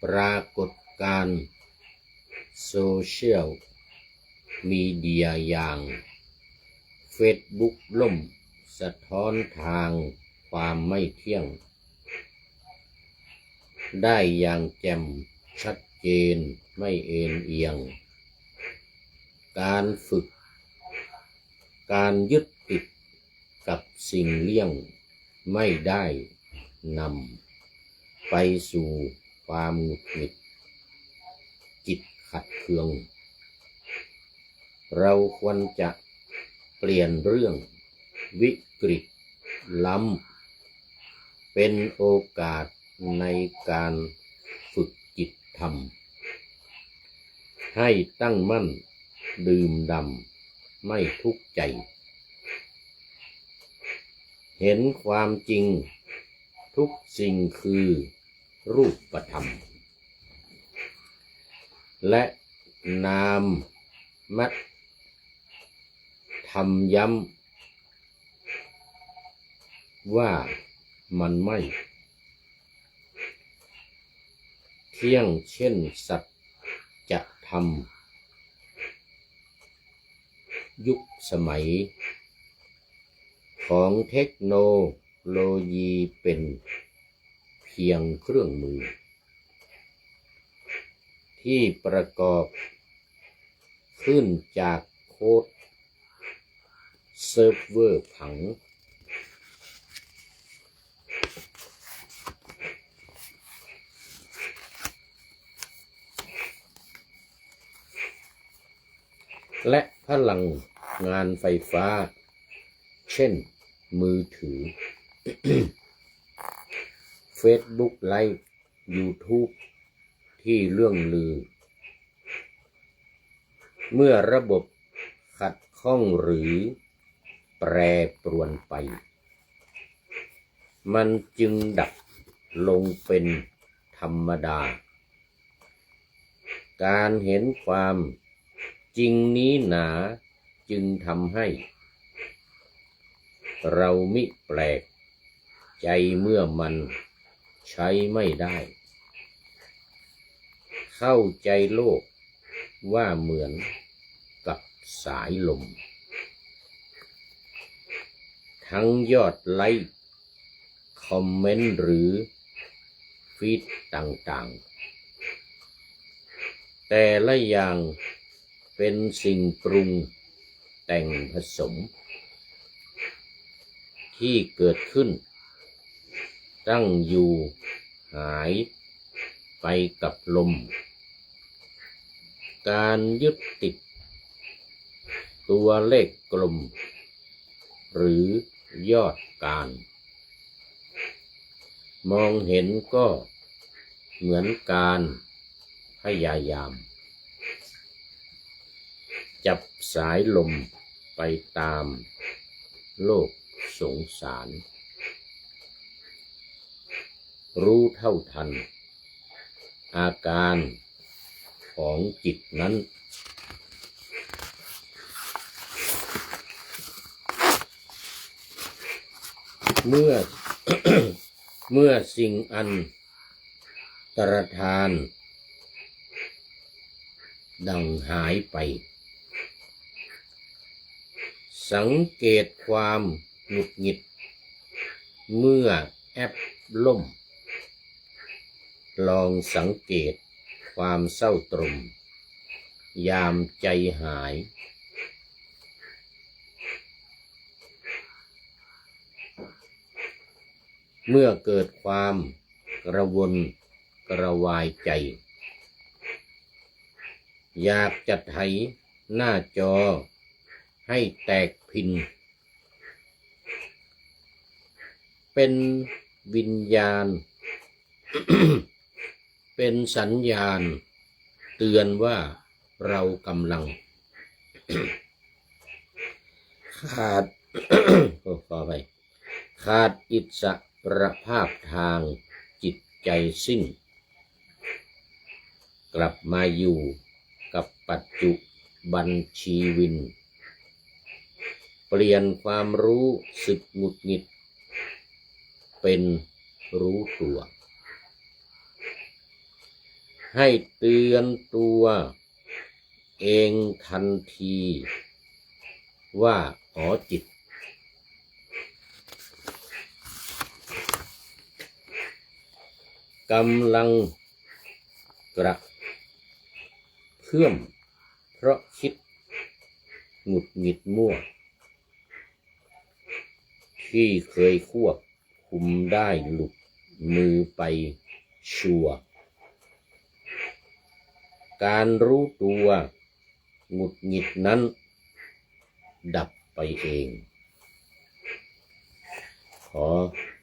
ปรากฏการณ์โซเชียลมีเดียอย่างเฟซบุ๊กล่มสะท้อนทางความไม่เที่ยงได้อย่างแจ่มชัดเจนไม่เอ็นเอียงการฝึกการยึดติดกับสิ่งเลี่ยงไม่ได้นำไปสู่ความหงุดหงิดจิตขัดเคืองเราควรจะเปลี่ยนเรื่องวิกฤตล้ำเป็นโอกาสในการฝึกจิตธรรมให้ตั้งมั่นดื่มด่ำไม่ทุกข์ใจเห็นความจริงทุกสิ่งคือรูปธรรมและนามธรรมย้ำว่ามันไม่เที่ยงเช่นสัจธรรมยุคสมัยของเทคโนโลยีเป็นเพียงเครื่องมือที่ประกอบขึ้นจากโค้ดเซิร์ฟเวอร์ผังและพลังงานไฟฟ้าเช่นมือถือ Facebook ไลฟ์ YouTube ที่เรื่องลือเมื่อระบบขัดข้องหรือแปรปรวนไปมันจึงดับลงเป็นธรรมดาการเห็นความจริงนี้หนาจึงทำให้เรามิแปลกใจเมื่อมันใช้ไม่ได้เข้าใจโลกว่าเหมือนกับสายลมทั้งยอดไลค์คอมเมนต์หรือฟีดต่างๆแต่ละอย่างเป็นสิ่งปรุงแต่งผสมที่เกิดขึ้นตั้งอยู่หายไปกับลมการยึดติดตัวเลขกลมหรือยอดการมองเห็นก็เหมือนการพยายามจับสายลมไปตามโลกสงสารรู้เท่าทันอาการของจิตนั้นเมื่อ สิ่งอันตรธานดังหายไปสังเกตความหงุดหงิดเมื่อแอปล่มลองสังเกตความเศร้าตรมยามใจหายเมื่อเกิดความกระวนกระวายใจอยากจะไถหน้าจอให้แตกพินเป็นวิญญาณ เป็นสัญญาณเตือนว่าเรากำลัง ขาด ขอไปขาดอิสรภาพทางจิตใจสิ้นกลับมาอยู่กับปัจจุบันชีวินเปลี่ยนความรู้สึกหงุดหงิด เป็นรู้ตัวให้เตือนตัวเองทันทีว่าอ๋อจิตกำลังกระเพื่อมเพราะคิดหงุดหงิดมั่วที่เคยควบคุมได้หลุดมือไปชัวร์การรู้ตัวหงุดหงิดนั้นดับไปเองขอ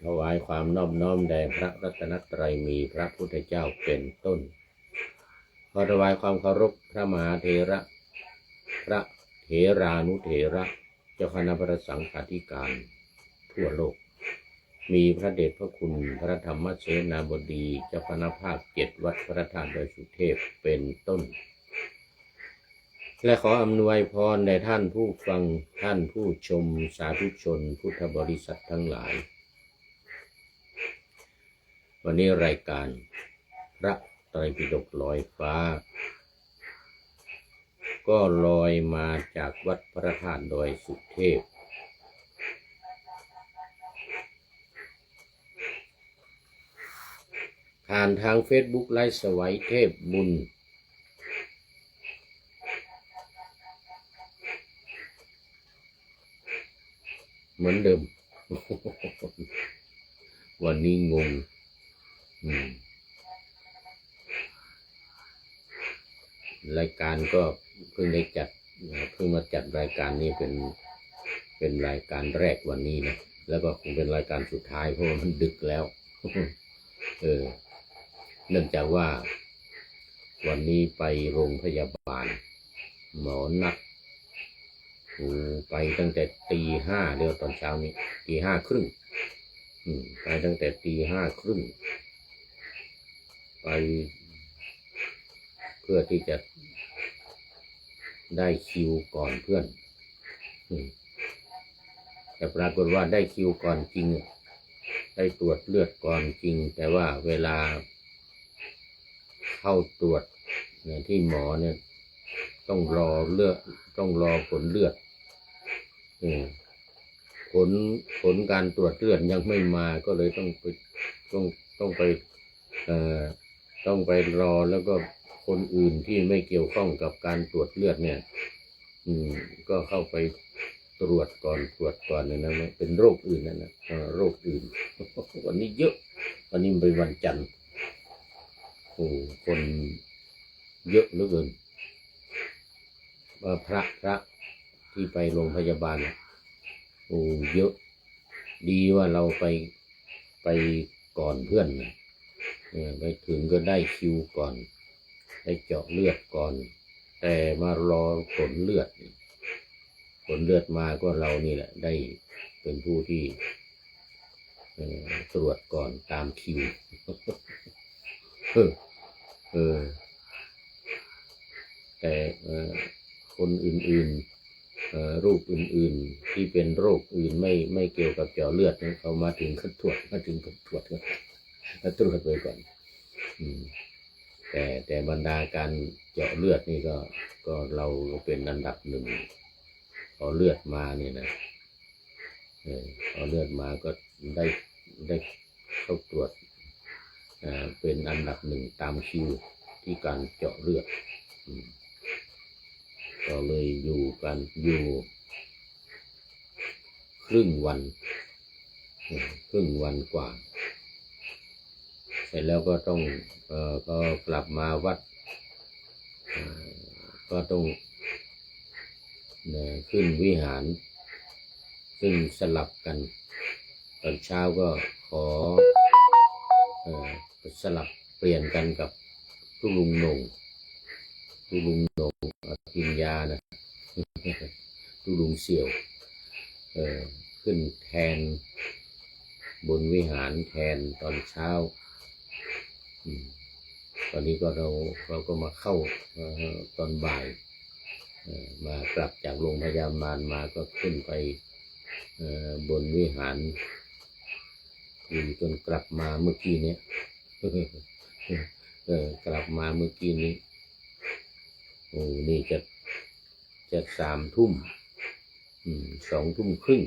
ถวายความนอบน้อมแด่พระรัตนตรัยมีพระพุทธเจ้าเป็นต้นขอถวายความเคารพพระมหาเถระพระเถรานุเถระเจ้าคณะพระสังฆาธิการทั่วโลกมีพระเดชพระคุณพระธรรมเสนาบดีเจ้าคณะภาค7วัดพระธาตุดอยสุเทพเป็นต้นและขออำนวยพรแด่ท่านผู้ฟังท่านผู้ชมสาธุชนพุทธบริษัททั้งหลายวันนี้รายการพระไตรปิฎกลอยฟ้าก็ลอยมาจากวัดพระธาตุดอยสุเทพผ่านทาง Facebook ไลฟ์สวัยเทพบุญเหมือนเดิม วันนี้งงรายการก็เพิ่งได้จัดเพิ่งมาจัดรายการนี้เป็นรายการแรกวันนี้นะแล้วก็คงเป็นรายการสุดท้ายเพราะมันดึกแล้ว เนื่องจากว่าวันนี้ไปโรงพยาบาลหมอนัดไปตั้งแต่ตี 5เดี๋ยวตอนเช้านี้ตี 5:30ไปตั้งแต่ตี 5:30ไปเพื่อที่จะได้คิวก่อนเพื่อนแต่ปรากฏว่าได้คิวก่อนจริงได้ตรวจเลือดก่อนจริงแต่ว่าเวลาเข้าตรวจที่หมอเนี่ยต้องรอผลเลือดผลการตรวจเลือดยังไม่มาก็เลยต้องไปรอแล้วก็คนอื่นที่ไม่เกี่ยวข้องกับการตรวจเลือดเนี่ยก็เข้าไปตรวจก่อนเนี่ยนะเป็นโรคอื่นนั่นนะโรคอื่นวันนี้เยอะวันนี้เป็นวันจันทร์คนเยอะเหลือเกินพระที่ไปโรงพยาบาลเยอะดีว่าเราไปก่อนเพื่อนนะไปถึงก็ได้คิวก่อนได้เจาะเลือดก่อนแต่มารอผลเลือดมาก็เรานี่แหละได้เป็นผู้ที่ตรวจก่อนตามคิวแต่คนอื่นๆโรคอื่นๆที่เป็นโรคอื่นไม่เกี่ยวกับเจาะเลือดเขามาถึงก็ตรวจแล้วตรวจไปก่อนแต่บรรดาการเจาะเลือดนี่ก็เราเป็นอันดับหนึ่งพอเลือดมาเนี่ยนะพอเลือดมาก็ได้เข้าตรวจเป็นอันดับหนึ่งตามคิวที่การเจาะเลือดก็เลยอยู่ครึ่งวันกว่าเสร็จแล้วก็ต้องก็กลับมาวัดก็ต้องขึ้นวิหารซึ่งสลับกันตอนเช้าก็ขอสลับเปลี่ยนกันกับทุลุงนงกินยานะทุลุงเสี่ยวขึ้นแทนบนวิหารแทนตอนเช้าตอนนี้ก็เราก็มาเข้าตอนบ่ายมากลับจากโรงพยาบาลมาก็ขึ้นไปบนวิหารแท อยู่จนกลับมาเมื่อกี้เนี้ยกลับมาเมื่อกี้นี้โอ้นี่จะ3 ทุ่ม2 ทุ่มครึ่ง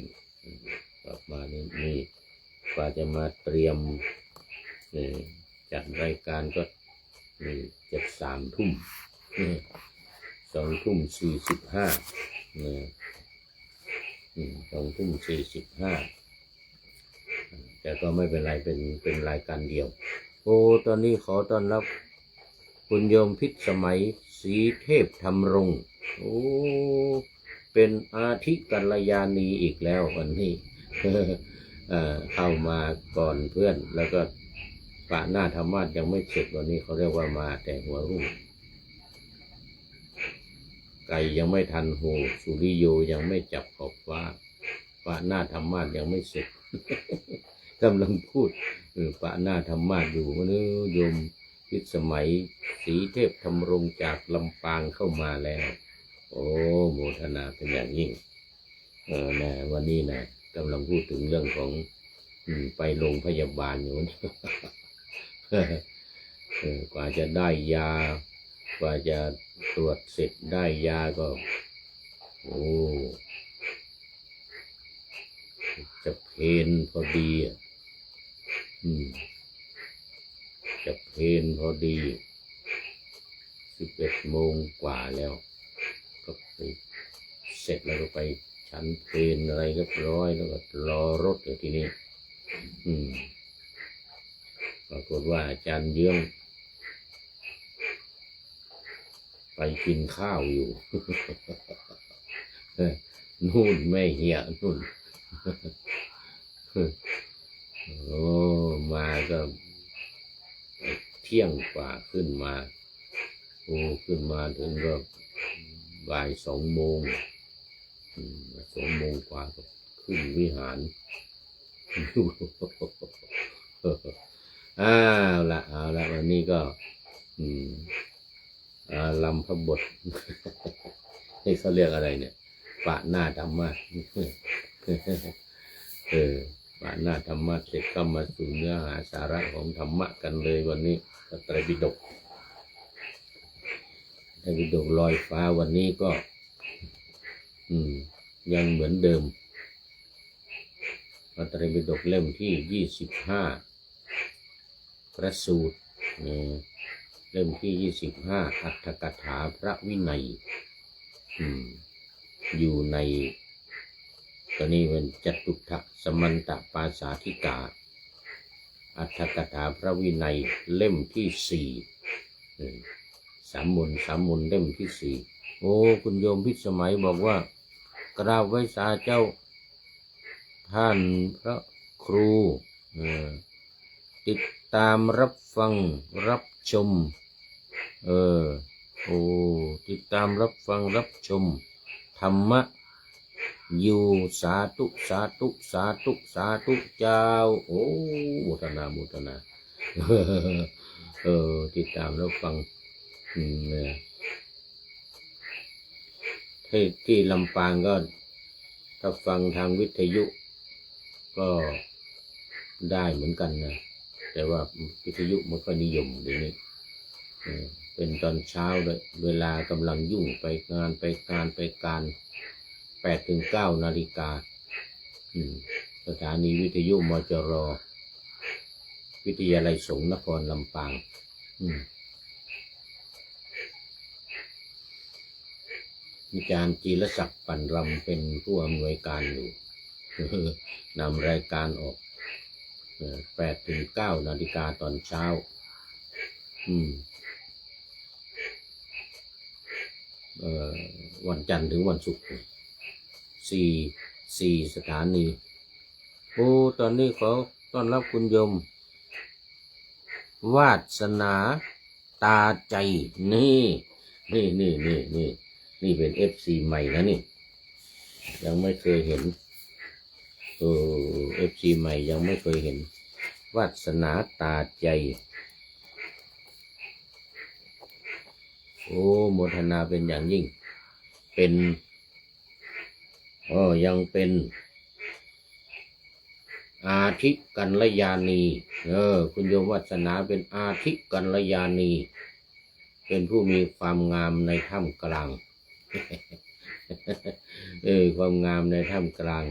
กลับมานี่กว่าจะมาเตรียมจัดรายการก็จะ3 ทุ่ม2 ทุ่ม 452 ทุ่ม 45แต่ก็ไม่เป็นไรเป็นรายการเดียวโอ้ตอนนี้ขอต้อนรับคุณโยมพิษสมัยศรีเทพธรรมรงค์โอ้เป็นอาทิกัลยาณีอีกแล้ววันนี้ เข้ามาก่อนเพื่อนแล้วก็ปะหน้าธรรมาสยังไม่เสร็จวันนี้เขาเรียกว่ามาแต่หัวรุ่งไก่ยังไม่ทันโหสุริโยยังไม่จับขอบฟ้าปะหน้าธรรมาสยังไม่เสร็จ กำลังพูดปะหน้าธรรมาสอยู่วันนี้โยมพิษสมัยศรีเทพธรรมรงค์จากลำปางเข้ามาแล้วโอ้โมทนาเป็นอย่างยิ่งนะวันนี้นะกำลังพูดถึงเรื่องของไปโรงพยาบาลอยู่ กว่าจะได้ยากว่าจะตรวจเสร็จได้ยาก็โอ้จะเพลนพอดีจะเพลนพอดี11 โมงกว่าแล้วก็ไปเสร็จแล้วก็ไปฉันเพลนอะไรเรียบร้อยแล้วก็รอรถอยู่ที่นี่ปรากฏว่าอาจารย์เยื้องไปกินข้าวอยู่ นู่นแม่เหียนู่น โอ้มาก็เที่ยงกว่าขึ้นมาโอ้ขึ้นมาถึงก็บ่าย 2 โมง2 โมงกว่าก็ขึ้นวิหาร เอาละวันนี้ก็ลำพระบท นี่เขาเรียกอะไรเนี่ยปะหน้าธรรมะ ปะหน้าธรรมะเสร็จก็มาสู่เนื้อหาสาระของธรรมะกันเลยวันนี้พระไตรปิฎกลอยฟ้าวันนี้ก็ยังเหมือนเดิมพระไตรปิฎกเล่มที่25พระสูตรเล่มที่25อัตถกถาพระวินัยอยู่ในตอนนี้เป็นจตุถะสมันตปาสาธิกาอัตถกถาพระวินัยเล่มที่4สามมนเล่มที่4โอ้คุณโยมพิสมัยบอกว่ากราบไหว้สาเจ้าท่านพระครูติดตามรับฟังรับชมติดตามรับฟังรับชมธรรมะอยู่สาธุเจ้าโอ้โมทนาติดตามรับฟังที่ลำปางก็ถ้าฟังทางวิทยุก็ได้เหมือนกันนะแต่ว่าวิทยุไม่ค่อยนิยมเดี๋ยวนี้เป็นตอนเช้าเลยเวลากำลังยุ่งไปงานไปการ8 ถึง 9 นาฬิกาสถานีวิทยุมจร.วิทยาลัยสงฆ์นครลำปางอาจารย์จีรศักดิ์ปั่นรำเป็นผู้อำนวยการอยู่ นำรายการออก8 ถึง 9 นาฬิกาตอนเช้าวันจันทร์ถึงวันศุกร์4 สถานีโอ้ตอนนี้ขอต้อนรับคุณโยมวาสนาตาใจนี่เป็น FC ใหม่นะนี่ยังไม่เคยเห็นFC ใหม่ยังไม่เคยเห็นวาสนาตาใจโอ้โมทนาเป็นอย่างยิ่งเป็นยังเป็น อาทิกัลยาณีคุณโยมวัฒนาเป็นอาทิกัลยาณีเป็นผู้มีความงามในท่ามกลาง ความงามในท่ามกลาง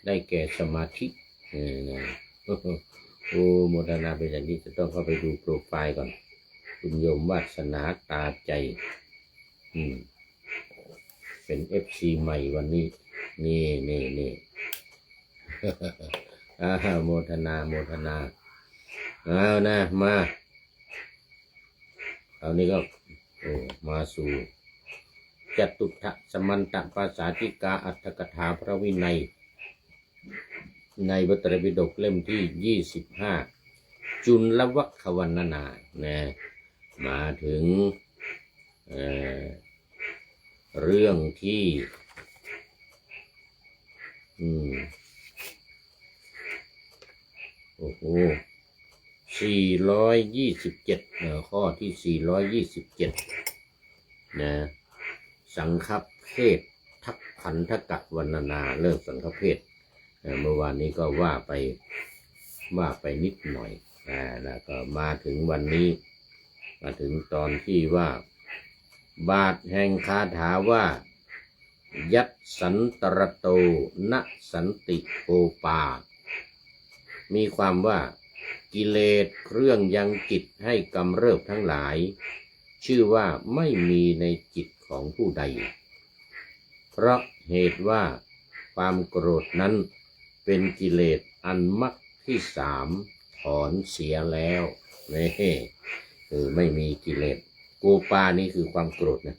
ได้แก่สมาธิโอ้โมทนาเป็นอย่างนี้จะต้องเข้าไปดูโปรไฟล์ก่อนคุณโยมวาสนาตาใจเป็น FC ใหม่วันนี้นี่โมทนาเอานะมาเอานี้ก็มาสู่จตุถสมันตภาษาธิกาอัตถกถาพระวินัยในพระไตรปิฎกเล่มที่25จุลวควันนานะมาถึงเรื่องที่427ข้อที่427นะสังฆเพศทักขันธกะวรรณนาเรื่องสังฆเพศเมื่อวานนี้ก็ว่าไปนิดหน่อยแล้วก็มาถึงวันนี้มาถึงตอนที่ว่าบาทแห่งคาถาว่ายัตสันตรโตนะสันติโอปามีความว่ากิเลสเครื่องยังจิตให้กำเริบทั้งหลายชื่อว่าไม่มีในจิตของผู้ใดเพราะเหตุว่าความโกรธนั้นเป็นกิเลสอันมรรคที่3ถอนเสียแล้วนี่ไม่มีกิเลสโกปานี่คือความโกรธนะ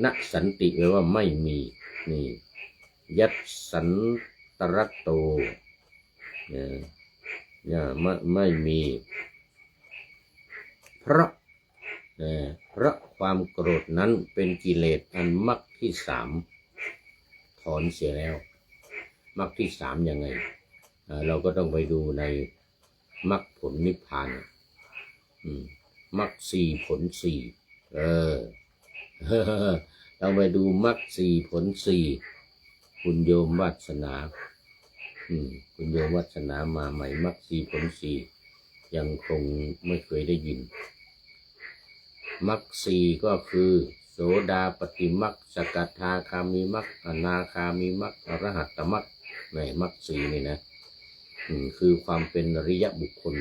ณสันติแปลว่าไม่มีนี่ยัตสันตรโตไม่มีเพราะความโกรธนั้นเป็นกิเลสอันมรรคที่3ถอนเสียแล้วมรรคที่3ยังไงเราก็ต้องไปดูในมรรคผลนิพพานมรรค4ผล4ต้องไปดูมรรค4ผล4คุณโยมวัฒนาคุณโยมวัฒนามาใหม่มรรค4ผล4ยังคงไม่เคยได้ยินมรรค4ก็คือโสดาปัตติมรรคสกทาคามิมรรคอนาคามิมรรคอรหัตตมรรคในมรรค4นี่นะคือความเป็นอริยบุคคล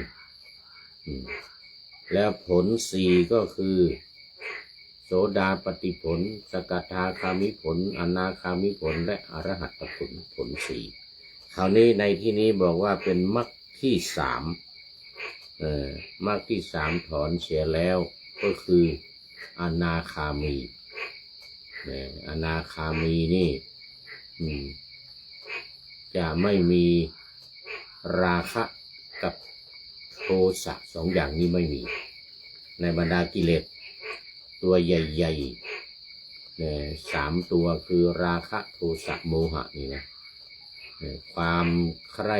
แล้วผล4ก็คือโสดาปัตติผลสกทาคามิผลอนาคามิผลและอรหัตตผล4คราวนี้ในที่นี้บอกว่าเป็นมรรคที่3มรรคที่3ถอนเสียแล้วก็คืออนาคามีอนาคามีนี่จะไม่มีราคะกับโทสะ2อย่างนี้ไม่มีในบรรดากิเลสตัวใหญ่ๆ3ตัวคือราคะโทสะโมหะนี่นะความใคร่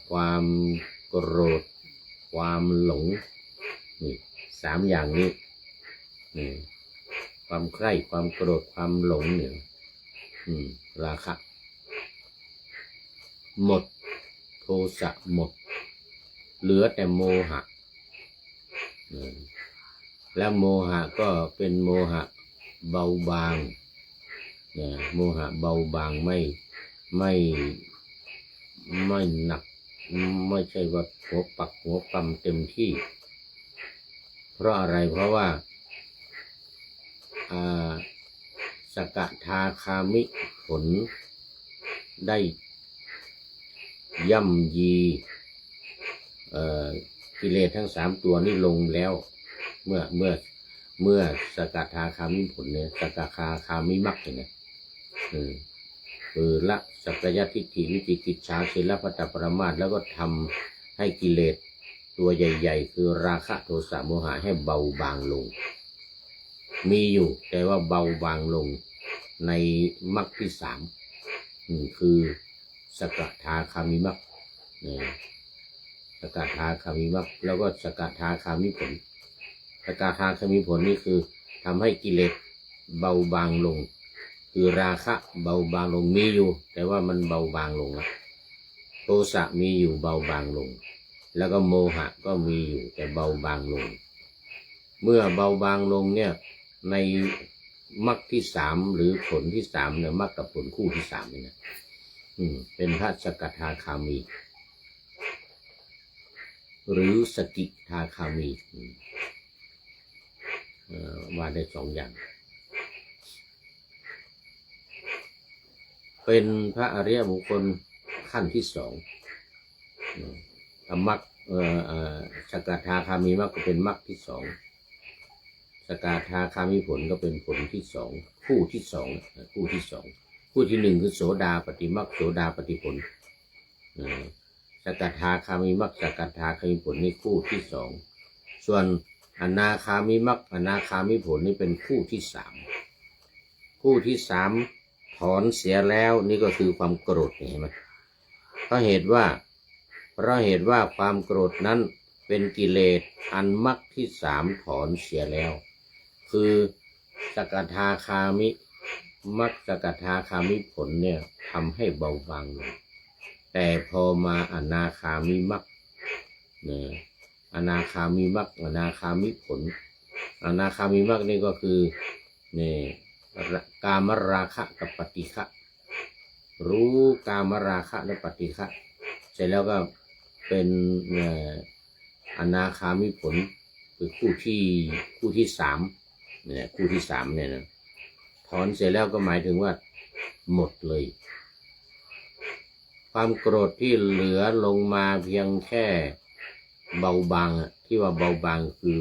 ความโกรธความหลงนี่3อย่างนี้ความใคร่ความโกรธความหลงเนี่ยราคะหมดโทสะหมดเหลือแต่โมหะแล้วโมหะก็เป็นโมหะเบาบางโมหะเบาบางไม่หนักไม่ใช่ว่าหัวปักหัวปั๊มเต็มที่เพราะอะไรเพราะว่าสกทาคามิผลได้ย่ำยีกิเลสทั้ง3ตัวนี้ลงแล้วเมื่อสกทาคามิผลเนี่ยสกทาคามิมรรคเนี่ยละสักกายทิฏฐิวิจิกิจฉาศีลพัตตปรมาสแล้วก็ทำให้กิเลสตัวใหญ่ๆคือราคะโทสะโมหะให้เบาบางลงมีอยู่แต่ว่าเบาบางลงในมรรคที่3คือสกทาคามิมรรคสกทาคามิมรรคแล้วก็สกทาคามิผลสกทาคามิผลนี่คือทำให้กิเลสเบาบางลงคือราคะเบาบางลงมีอยู่แต่ว่ามันเบาบางลงแล้ว โทสะมีอยู่เบาบางลงแล้วก็โมหะก็มีอยู่แต่เบาบางลงเมื่อเบาบางลงเนี่ยในมรรคที่สามหรือผลที่สามเนี่ยมรรคกับผลคู่ที่สามเนี่ยนะเป็นพระสกทาคามีหรือสกิทาคามีว่าได้สองอย่างเป็นพระอริยบุคคลขั้นที่สองมรรคสกทาคามีมรรคก็เป็นมรรคที่สองสกทาคามีผลก็เป็นผลที่สองคู่ที่สองคู่ที่สองคู่ที่หนึ่งคือโสดาปฏิมรรคโสดาปฏิผลสกทาคามีมรรคสกทาคามีผลนี่คู่ที่สองส่วนอนาคามิมรรคอนาคามิผลนี่เป็นคู่ที่สามคู่ที่สามถอนเสียแล้วนี่ก็คือความโกรธเห็นไหมเพราะเหตุว่าความโกรธนั้นเป็นกิเลสอันมรรคที่สามถอนเสียแล้วคือสกทาคามิมรรคสกทาคามิผลเนี่ยทำให้เบาบางลงแต่พอมาอนาคามิมรรคเนี่ยอนาคามิมรรคอนาคามิผลอนาคามิมรรคนี่ก็คือเนี่ยกามราคะกับปฏิฆะรู้กามราคะและปฏิฆะเสร็จแล้วก็เป็นอนาคามิผลคือคู่ที่สามเนี่ยคู่ที่สามเนี่ยนะถอนเสร็จแล้วก็หมายถึงว่าหมดเลยความโกรธที่เหลือลงมาเพียงแค่เบาบางที่ว่าเบาบางคือ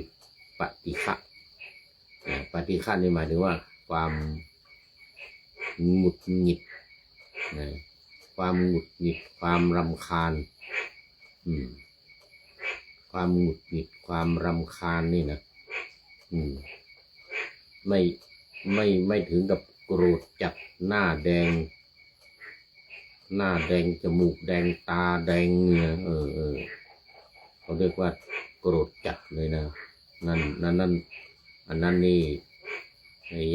ปฏิฆะปฏิฆะนี่หมายถึงว่าความหงุดหงิดความหงุดหงิดความรำคาญความหงุดหงิดความรำคาญนี่นะไม่ถึงกับโกรธจัดหน้าแดงจมูกแดงตาแดงเหงื่อเขาเรียกว่าโกรธจัดเลยนะนั่นอันนั้นนี่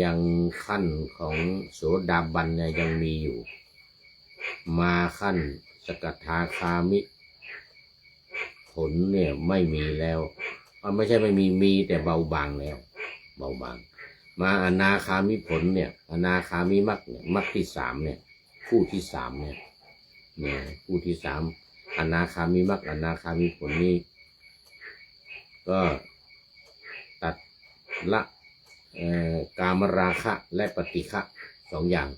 ยังขั้นของโสดาบันเนี่ยยังมีอยู่มาขั้นสกทาคามิผลเนี่ยไม่มีแล้วไม่ใช่ไม่มีแต่เบาบางแล้วเบาบางมาอนาคามิผลเนี่ยอนาคามิมรรคเนี่ยมรรคที่สามเนี่ยคู่ที่สามเนี่ยคู่ที่สามอนาคามิมรรคอนาคามิผลนี้ก็ตัดละกามราคะและปฏิฆะสองอย่าง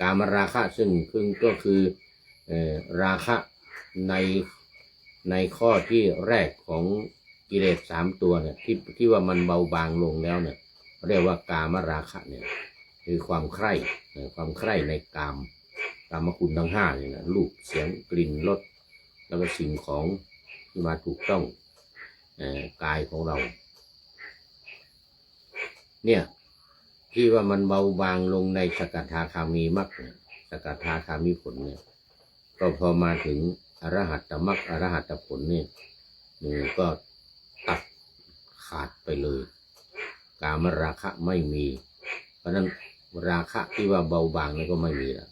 กามราคะซึ่งก็คือราคะในข้อที่แรกของกิเลสสามตัวเนี่ยที่ว่ามันเบาบางลงแล้วเนี่ยเรียกว่ากามราคะเนี่ยคือความใคร่ในกามคุณทั้งห้าเนี่ยนะรูปเสียงกลิ่นรสแล้วก็สิ่งของที่มาถูกต้องกายของเราเนี่ยที่ว่ามันเบาบางลงในสกทาคามีมรรคสกทาคามีผลเนี่ยก็พอมาถึงอรหัตตมรรคอรหัตตผลเนี่ยก็ตัดขาดไปเลยกามราคะไม่มีเพราะนั้นราคะที่ว่าเบาบางนี่ก็ไม่มีแล้ว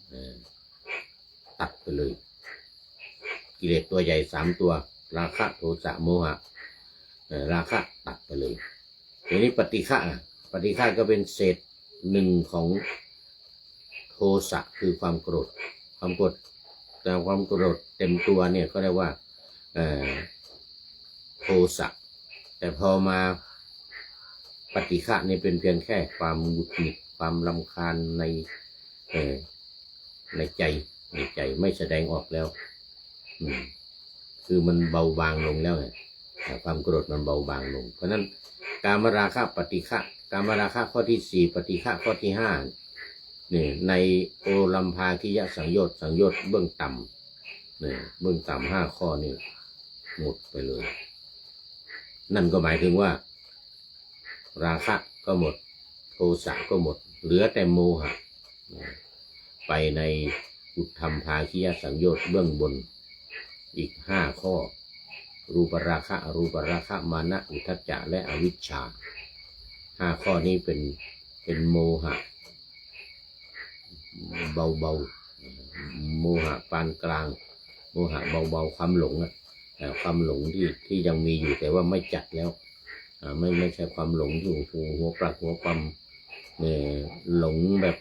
ตัดไปเลยกิเลสตัวใหญ่สามตัวราคะโทสะโมหะราคะตัดไปเลยทีนี้ปฏิฆะก็เป็นเศษหนึ่งของโทสะคือความโกรธแต่ความโกรธเต็มตัวเนี่ยก็เรียกว่าโทสะแต่พอมาปฏิฆะนี่เป็นเพียงแค่ความหงุดหงิดความรำคาญในใจไม่แสดงออกแล้วคือมันเบาบางลงแล้วไงความโกรธมันเบาบางลงเพราะนั้นกามราคะปฏิฆะกามราคะข้อที่สี่ปฏิฆะข้อที่ห้านี่ในโอลัมภาคิยสังโยชน์เบื้องต่ำนี่เบื้องต่ำห้าข้อนี่หมดไปเลยนั่นก็หมายถึงว่าราคะก็หมดโทสะก็หมดเหลือแต่โมหะไปในอุทธัมภาคิยสังโยชน์เบื้องบนอีกห้าข้อรูปราคะอรูปราคะมานะอุทธัจจะและอวิชชาห้าข้อนี้เป็นโมหะเบาโมหะปานกลาง โมหะเบาๆความหลงความหลงที่ยังมีอยู่แต่ว่าไม่จัดแล้วไม่ใช่ความหลงอยู่หัวปลักหัวปั๊มเนี่ยหลงแบบ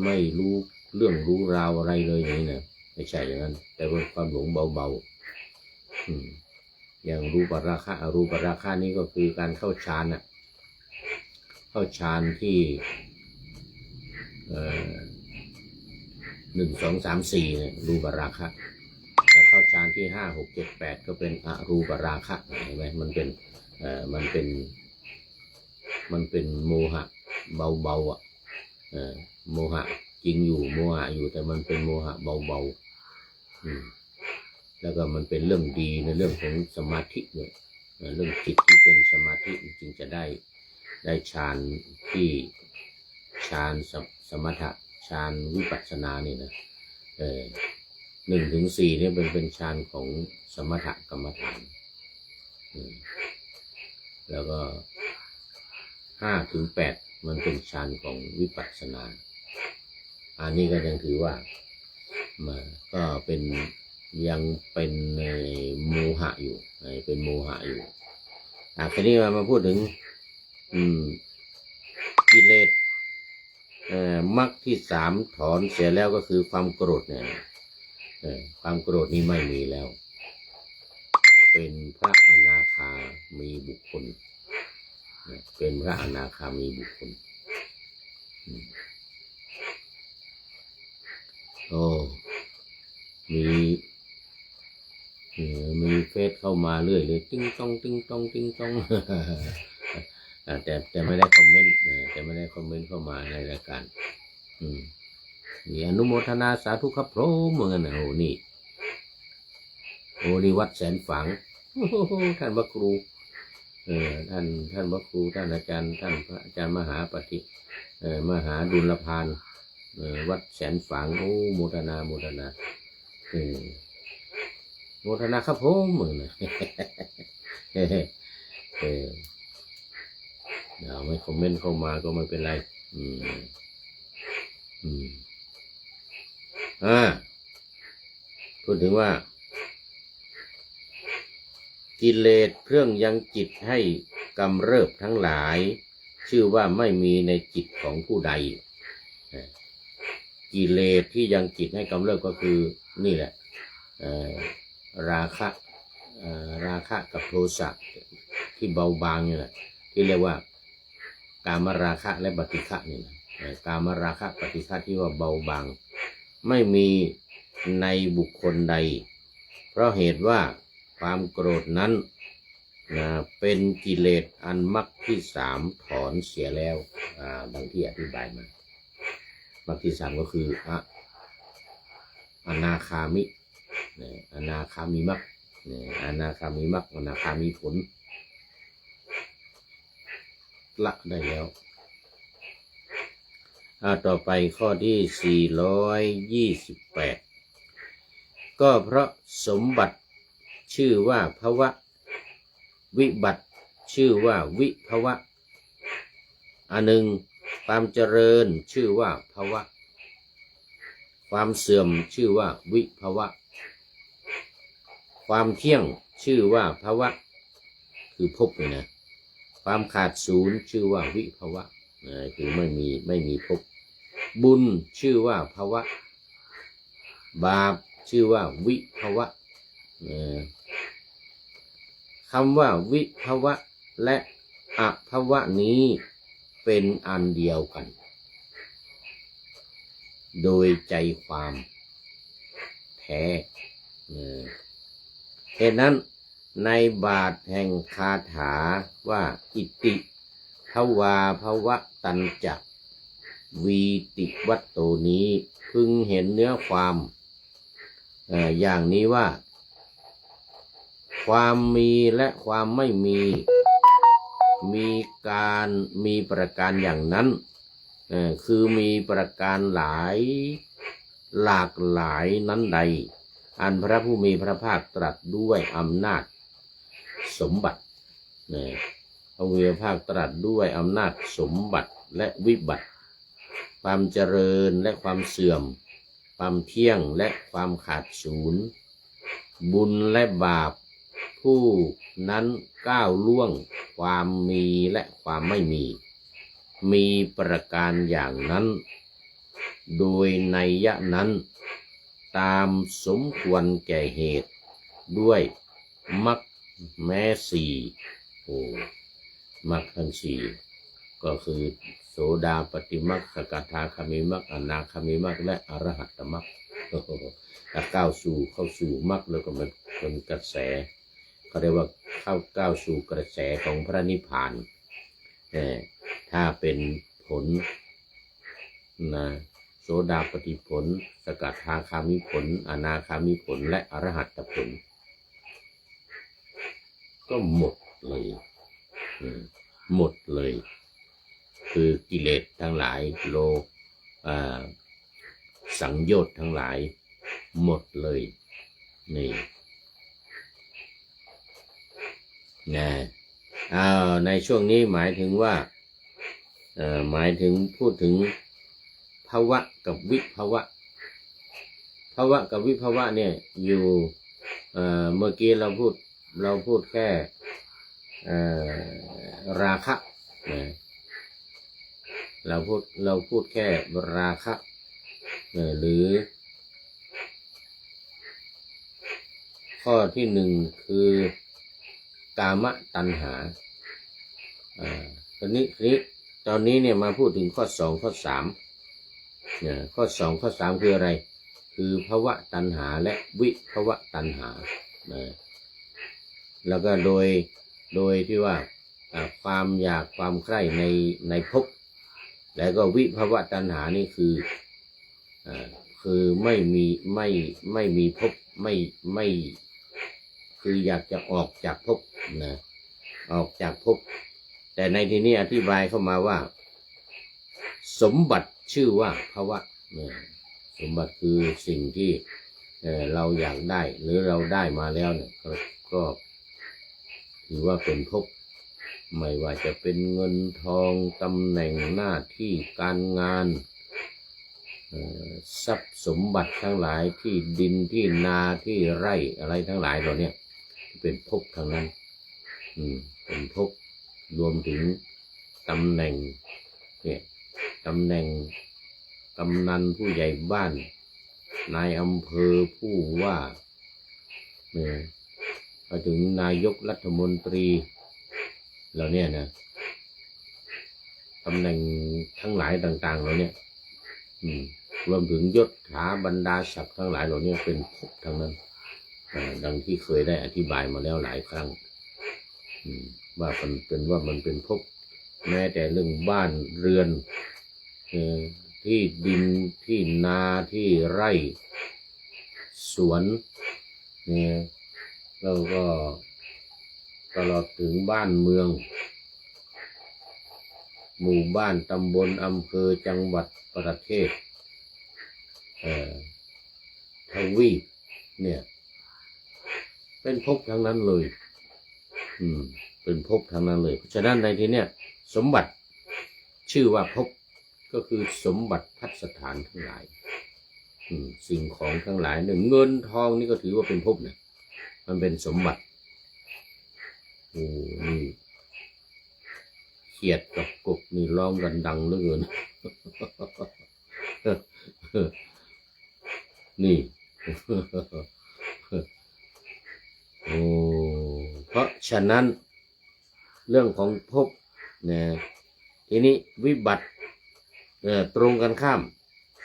ไม่รู้เรื่องรู้ราวอะไรเลยอย่างนี้นะไม่ใช่อย่างนั้นแต่เป็นความหลงเบาๆอย่างรูปราคะอรูปราคะนี่ก็คือการเข้าฌานเข้าฌานที่1 2 3 4เนี่ยรูปราคะถ้าเข้าฌานที่5 6 7 8ก็เป็นอรูปราคะเห็นไหมมันเป็นโมหะเบาๆโมหะจริงอยู่โมหะอยู่แต่มันเป็นโมหะเบาๆแล้วก็มันเป็นเรื่องดีในเรื่องของสมาธิเนี่ยเรื่องจิตที่เป็นสมาธิจริงจะได้ฌานที่ฌานสมถะฌานวิปัสสนานี่นะ1 ถึง 4เนี่ยเป็นฌานของสมถกรรมฐานแล้วก็5 ถึง 8มันเป็นฌานของวิปัสสนาอันนี้ก็ยังถือว่าก็เป็นยังเป็นโมหะอยู่เป็นโมหะอยู่ทีนี้มาพูดถึงกิเลสมรรคที่ 3ถอนเสียแล้วก็คือความโกรธเนี่ยความโกรธนี้ไม่มีแล้วเป็นพระอนาคามีบุคคลเป็นพระอนาคามีบุคคลมีเฟซเข้ามาเรื่อยเลยติ้งต้องติ้งต้องติ้งต้องแต่ไม่ได้คอมเมนต์เข้ามาในรายการนี่อนุโมทนาสาธุครับพระเหมือนกันนะนี่วัดแสนฝังท่านพระครูท่านพระครูท่านอาจารย์ท่านพระอาจารย์มหาปฏิมหาดุลพานวัดแสนฝังโมทนาโมทนาครับผมเหมือนไม่คอมเมนต์เข้ามาก็ไม่เป็นไรพูดถึงว่ากิเลสเครื่องยังจิตให้กำเริบทั้งหลายชื่อว่าไม่มีในจิตของผู้ใดกิเลสที่ยังจิตให้กำเริบก็คือนี่แหละราคะกับโทสะที่เบาบางนี่แหละที่เรียกว่ากามราคะและปฏิฆะนี่นะกามราคะปฏิฆะที่ว่าเบาบางไม่มีในบุคคลใดเพราะเหตุว่าความโกรธนั้นเป็นกิเลสอันมรรคที่ 3ถอนเสียแล้วดังที่อธิบายมามรรคที่ 3ก็คืออนาคามิอนาคามิมรรคอนาคามิมรรคอนาคามิผลละได้แล้วต่อไปข้อที่428ก็เพราะสมบัติชื่อว่าภวะวิบัติชื่อว่าวิภวะอันหนึ่งความเจริญชื่อว่าภวะความเสื่อมชื่อว่าวิภวะความเที่ยงชื่อว่าภวะคือภพเลยนะความขาดศูนย์ชื่อว่าวิภวะคือไม่มีภพบุญชื่อว่าภวะบาปชื่อว่าวิภวะคำว่าวิภวะและอภวะนี้เป็นอันเดียวกันโดยใจความแท้เหตุนั้นในบาทแห่งคาถาว่าอิติภวาภวะตัญจะวีติวัตโตนี้พึงเห็นเนื้อความอย่างนี้ว่าความมีและความไม่มีการมีประการอย่างนั้นคือมีประการหลากหลายนั้นใดอันพระผู้มีพระภาคตรัสด้วยอำนาจสมบัติพระผู้มีพระภาคตรัสด้วยอำนาจสมบัติและวิบัติความเจริญและความเสื่อมความเที่ยงและความขาดศูนย์ บุญและบาปผู้นั้นก้าวล่วงความมีและความไม่มีประการอย่างนั้นโดยนัยยะนั้นตามสมควรแก่เหตุด้วยมรรคแม้สี่มรรคทั้งสี่ก็คือโสดาปัตติมรรคสกทาคามิมรรคอนาคามิมรรคและอรหัตตมรรคถ้าเข้าสู่มรรคแล้วก็มันเป็นกระแสเขาเรียกว่าก้าวสู่กระแสของพระนิพพานถ้าเป็นผลนะโสดาปัตติผลสกทาคามิผลอนาคามิผลและอรหัตผลก็หมดเลยหมดเลยคือกิเลสทั้งหลายสังโยชน์ทั้งหลายหมดเลยนี่นะในช่วงนี้หมายถึงว่าหมายถึงพูดถึงภาวะกับวิภาวะกับวิภาวะเนี่ยอยู่เมื่อกี้เราพูดแค่ราคะนะเราพูดแค่ราคะหรือข้อที่หนึ่งคือกามตัณหาตอนนี้เนี่ยมาพูดถึงข้อ2ข้อ3ข้อ2ข้อ3คืออะไรคือภวะตัณหาและวิภวะตัณหาแล้วก็โดยที่ว่าความอยากความใคร่ในภพแล้วก็วิภวะตัณหานี่คือไม่มีภพไม่คืออยากจะออกจากภพนะออกจากภพแต่ในที่นี้อธิบายเข้ามาว่าสมบัติชื่อว่าภวะสมบัติคือสิ่งที่เราอยากได้หรือเราได้มาแล้วเนี่ยก็ถือว่าเป็นภพไม่ว่าจะเป็นเงินทองตำแหน่งหน้าที่การงานทรัพย์สมบัติทั้งหลายที่ดินที่นาที่ไร่อะไรทั้งหลายเหล่านี้เป็นภพทั้งนั้นเป็นภพรวมถึงตำแหน่งเนี่ยตำแหน่งกำนันผู้ใหญ่บ้านนายอำเภอผู้ว่าเนี่ยไปถึงนายกรัฐมนตรีเหล่านี้นะตำแหน่งทั้งหลายต่างๆเหล่านี้รวมถึงยศถาบรรดาศักดิ์ทั้งหลายเหล่านี้เป็นภพทั้งนั้นดังที่เคยได้อธิบายมาแล้วหลายครั้งว่ามันเป็นภพแม้แต่เรื่องบ้านเรือนที่ดินที่นาที่ไร่สวนแล้วก็ตลอดถึงบ้านเมืองหมู่บ้านตำบลอำเภอจังหวัดประเทศทวีปเนี่ยเป็นภพทั้งนั้นเลยเป็นภพทั้งนั้นเลยเพราะฉะนั้นในที่เนี้ยสมบัติชื่อว่าภพก็คือสมบัติพัสถานทั้งหลายสิ่งของทั้งหลายเนี่ยเงินทองนี่ก็ถือว่าเป็นภพเนี่ยมันเป็นสมบัตินี่เขียดกับกบนี่ร้องกันดังเหลือเกินนี่เพราะฉะนั้นเรื่องของภพเนี่ยทีนี้วิบัติตรงกันข้าม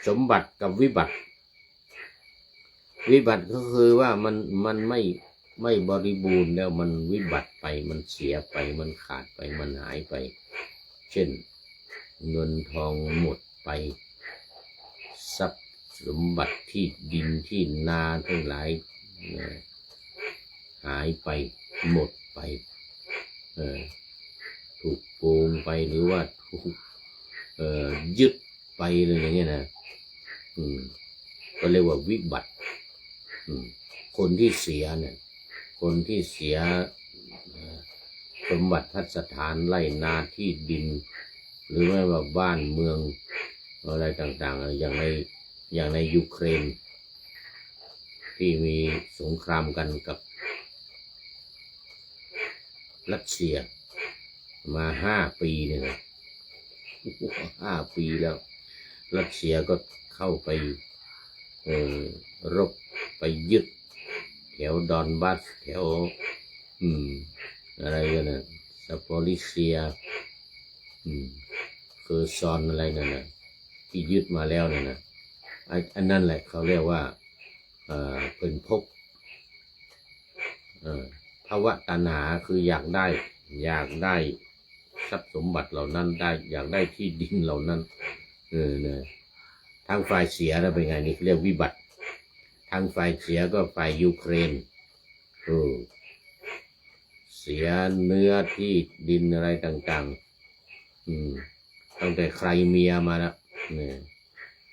สมบัติกับวิบัติก็คือว่ามันไม่บริบูรณ์แล้วมันวิบัติไปมันเสียไปมันขาดไปมันหายไปเช่นเงินทองหมดไปทรัพย์สมบัติที่ดินที่นาทั้งหลายหายไปหมดไปถูกโกงไปหรือว่าถูกยึดไปอะไรอย่างเงี้ยนะก็เรียกว่าวิบัติคนที่เสียเนี่ยคนที่เสียสมบัติพัสถานไร่นาที่ดินหรือไม่ว่าบ้านเมืองอะไรต่างๆอย่างในยูเครน ที่มีสงครามกันกับรัสเซียมา5 ปีเนี่ยนะ5 ปีแล้วรัสเซียก็เข้าไปรบไปยึดแถวดอนบัสแถวอะไรกันนะซาโปริเซียเคอร์ซอนอะไรนั่นนะที่ยึดมาแล้วเนี่ยนะอันนั้นแหละเขาเรียกว่าเป็นภพภาวะตัณหาคืออยากได้ทรัพย์สมบัติเหล่านั้นได้อยากได้ที่ดินเหล่านั้นเนี่ยทางฝ่ายเสียแล้วเป็นไงนี่เรียกวิบัติทางฝ่ายเสียก็ฝ่ายยูเครนเสียเนื้อที่ดินอะไรต่างๆตั้งแต่ไครเมียมาแล้วเนี่ย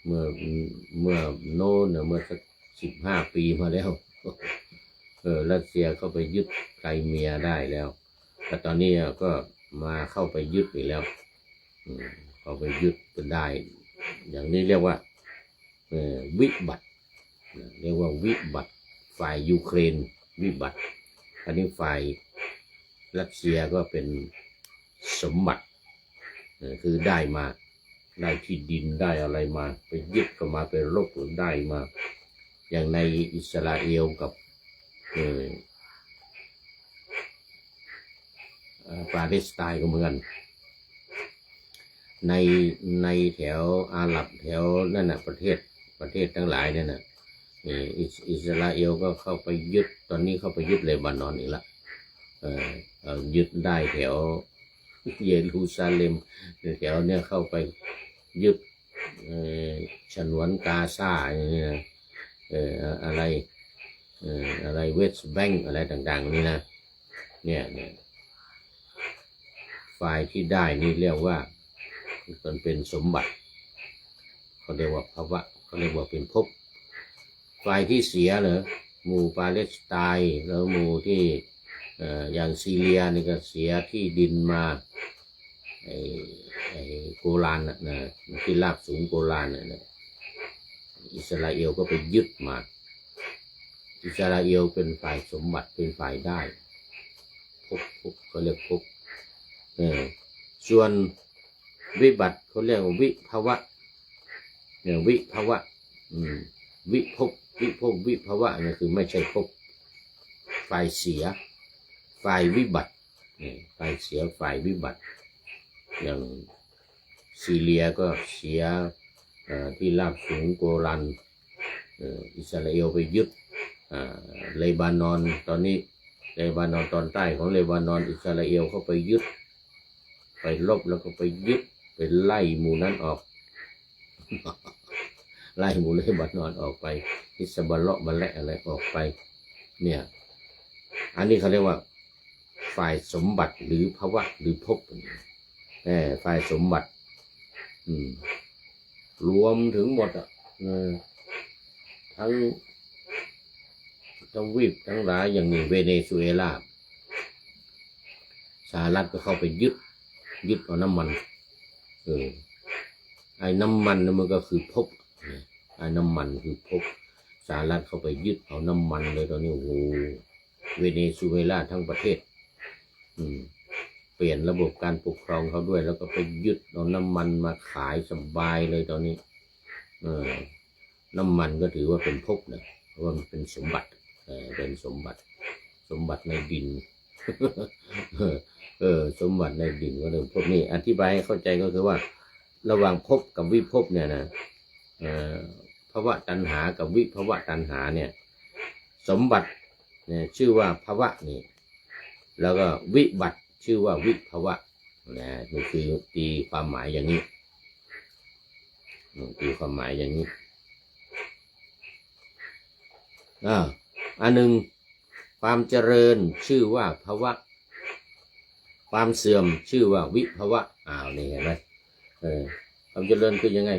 เมื่อโน่นเมื่อสัก15 ปีมาแล้วรัสเซียเข้าไปยึดไครเมียได้แล้วแต่ตอนนี้ก็มาเข้าไปยึดอีกแล้วเข้าไปยึดก็ได้ อย่างนี้เรียกว่าวิบัติเรียกว่าวิบัติฝ่ายยูเครนวิบัติอันนี้ฝ่ายรัสเซียก็เป็นสมบัติคือได้มาได้ที่ดินได้อะไรมาไปยึดก็มาไปรบได้มาอย่างในอิสราเอลกับปาเลสไตน์ก็เหมือนกันในแถวอาหรับแถวนั่นน่ะประเทศทั้งหลายเนี่ยนะอิสราเอลก็เข้าไปยึดตอนนี้เข้าไปยึดเลบานอนอีกละยึดได้แถวเยรูซาเล็มแถวเนี่ยเข้าไปยึดฉนวนกาซาอย่างนี้นะอะไรเวสต์แบงก์อะไรต่างๆนี่นะเนี่ยฝ่ายที่ได้นี่เรียกว่ามันเป็นสมบัติเขาเรียกว่าภาวะเขาเรียกว่าเป็นภพฝ่ายที่เสียเหรอหมู่ปาเลสไตน์แล้วหมู่ที่อย่างซีเรียนี่ก็เสียที่ดินมาไอ้โกลานนะที่ราบสูงโกลานนะอิสราเอลก็ไปยึดมาอิสราเอลเป็นฝ่ายสมบัติเป็นฝ่ายได้ภพเขาเรียกภพส่วนวิบัติเขาเรียกว่าวิภาวะวิภาวะวิภพวิภาวะนี่คือไม่ใช่ภพฝ่ายเสียฝ่ายวิบัติฝ่ายเสียฝ่ายวิบัติอย่างซีเรียก็เสียที่ราบสูงโกลันอิสราเอลไปยึดเลบานอนตอนนี้เลบานอนตอนใต้ของเลบานอนอิสราเอลเข้าไปยึดไปลบแล้วก็ไปยึดไปไล่หมู่นั้นออกไล่หมู่เลบานอนออกไปฮิสบาเลาะมาและอะไรออกไปเนี่ยอันนี้เขาเรียกว่าฝ่ายสมบัติหรือภาวะหรือภพฝ่ายสมบัติรวมถึงหมดทั้งทวีปทั้งหลายอย่างนี้เวเนซุเอลาสหรัฐก็เข้าไปยึดเอาน้ำมันไอ้น้ำมันนั่นมันก็คือภพไอ้น้ำมันคือภพสหรัฐเข้าไปยึดเอาน้ำมันเลยตอนนี้โอ้โหเวเนซุเอลาทั้งประเทศเปลี่ยนระบบการปกครองเขาด้วยแล้วก็ไปยึดเอาน้ำมันมาขายสบายเลยตอนนี้น้ำมันก็ถือว่าเป็นภพนะเพราะว่ามันเป็นสมบัติเป็นสมบัติในดิน สมบัติในดินก็เรื่องภพนี่อธิบายให้เข้าใจก็คือว่าระหว่างภพกับวิภพเนี่ยนะภาวะตัณหากับวิภาวะตัณหาเนี่ยสมบัติเนี่ยชื่อว่าภาวะนี่แล้วก็วิบัติชื่อว่าวิภาวะนะมันคือตีความหมายอย่างนี้ตีความหมายอย่างนี้อันหนึ่งความเจริญชื่อว่าภาวะความเสื่อมชื่อว่าวิภาวะนี่เห็นไหมความเจริญคือยังไง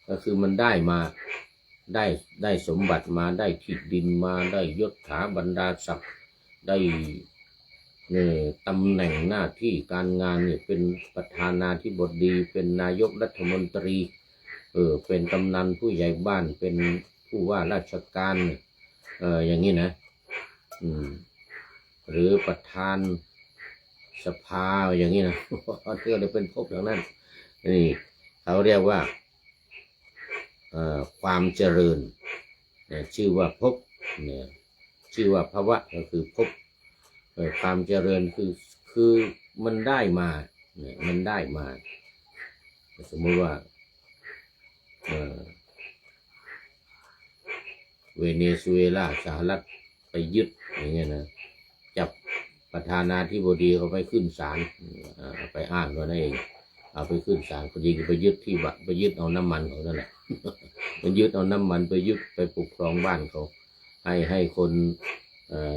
ก็คือมันได้มาได้สมบัติมาได้ที่ดินมาได้ยศถาบรรดาศักดิ์ได้ตำแหน่งหน้าที่การงานเนี่ยเป็นประธานาธิบดีเป็นนายกรัฐมนตรีเป็นกำนันผู้ใหญ่บ้านเป็นผู้ว่าราชการ อย่างนี้นะหรือประธานสภาอย่างนี้นะเที่ยวเลยเป็นภพอย่างนั้นนี่เขาเรียกว่าความเจริญชื่อว่าภพเนี่ยชื่อว่าภวะก็คือภพความเจริญคือมันได้มาเนี่ยมันได้มาสมมติว่าเวเนซุเอลาสหรัฐไปยึดอย่างเงี้ยนะจับประธานาธิบดีเขาไปขึ้นศาลไปอ้างตัวนั่นเองเอาไปขึ้นศาลพอดีก็ไปยึดที่ไปยึดเอาน้ำมันเขานั่นแหละมันยึดเอาน้ำมันไปยึดไปปกครองบ้านเขาให้คน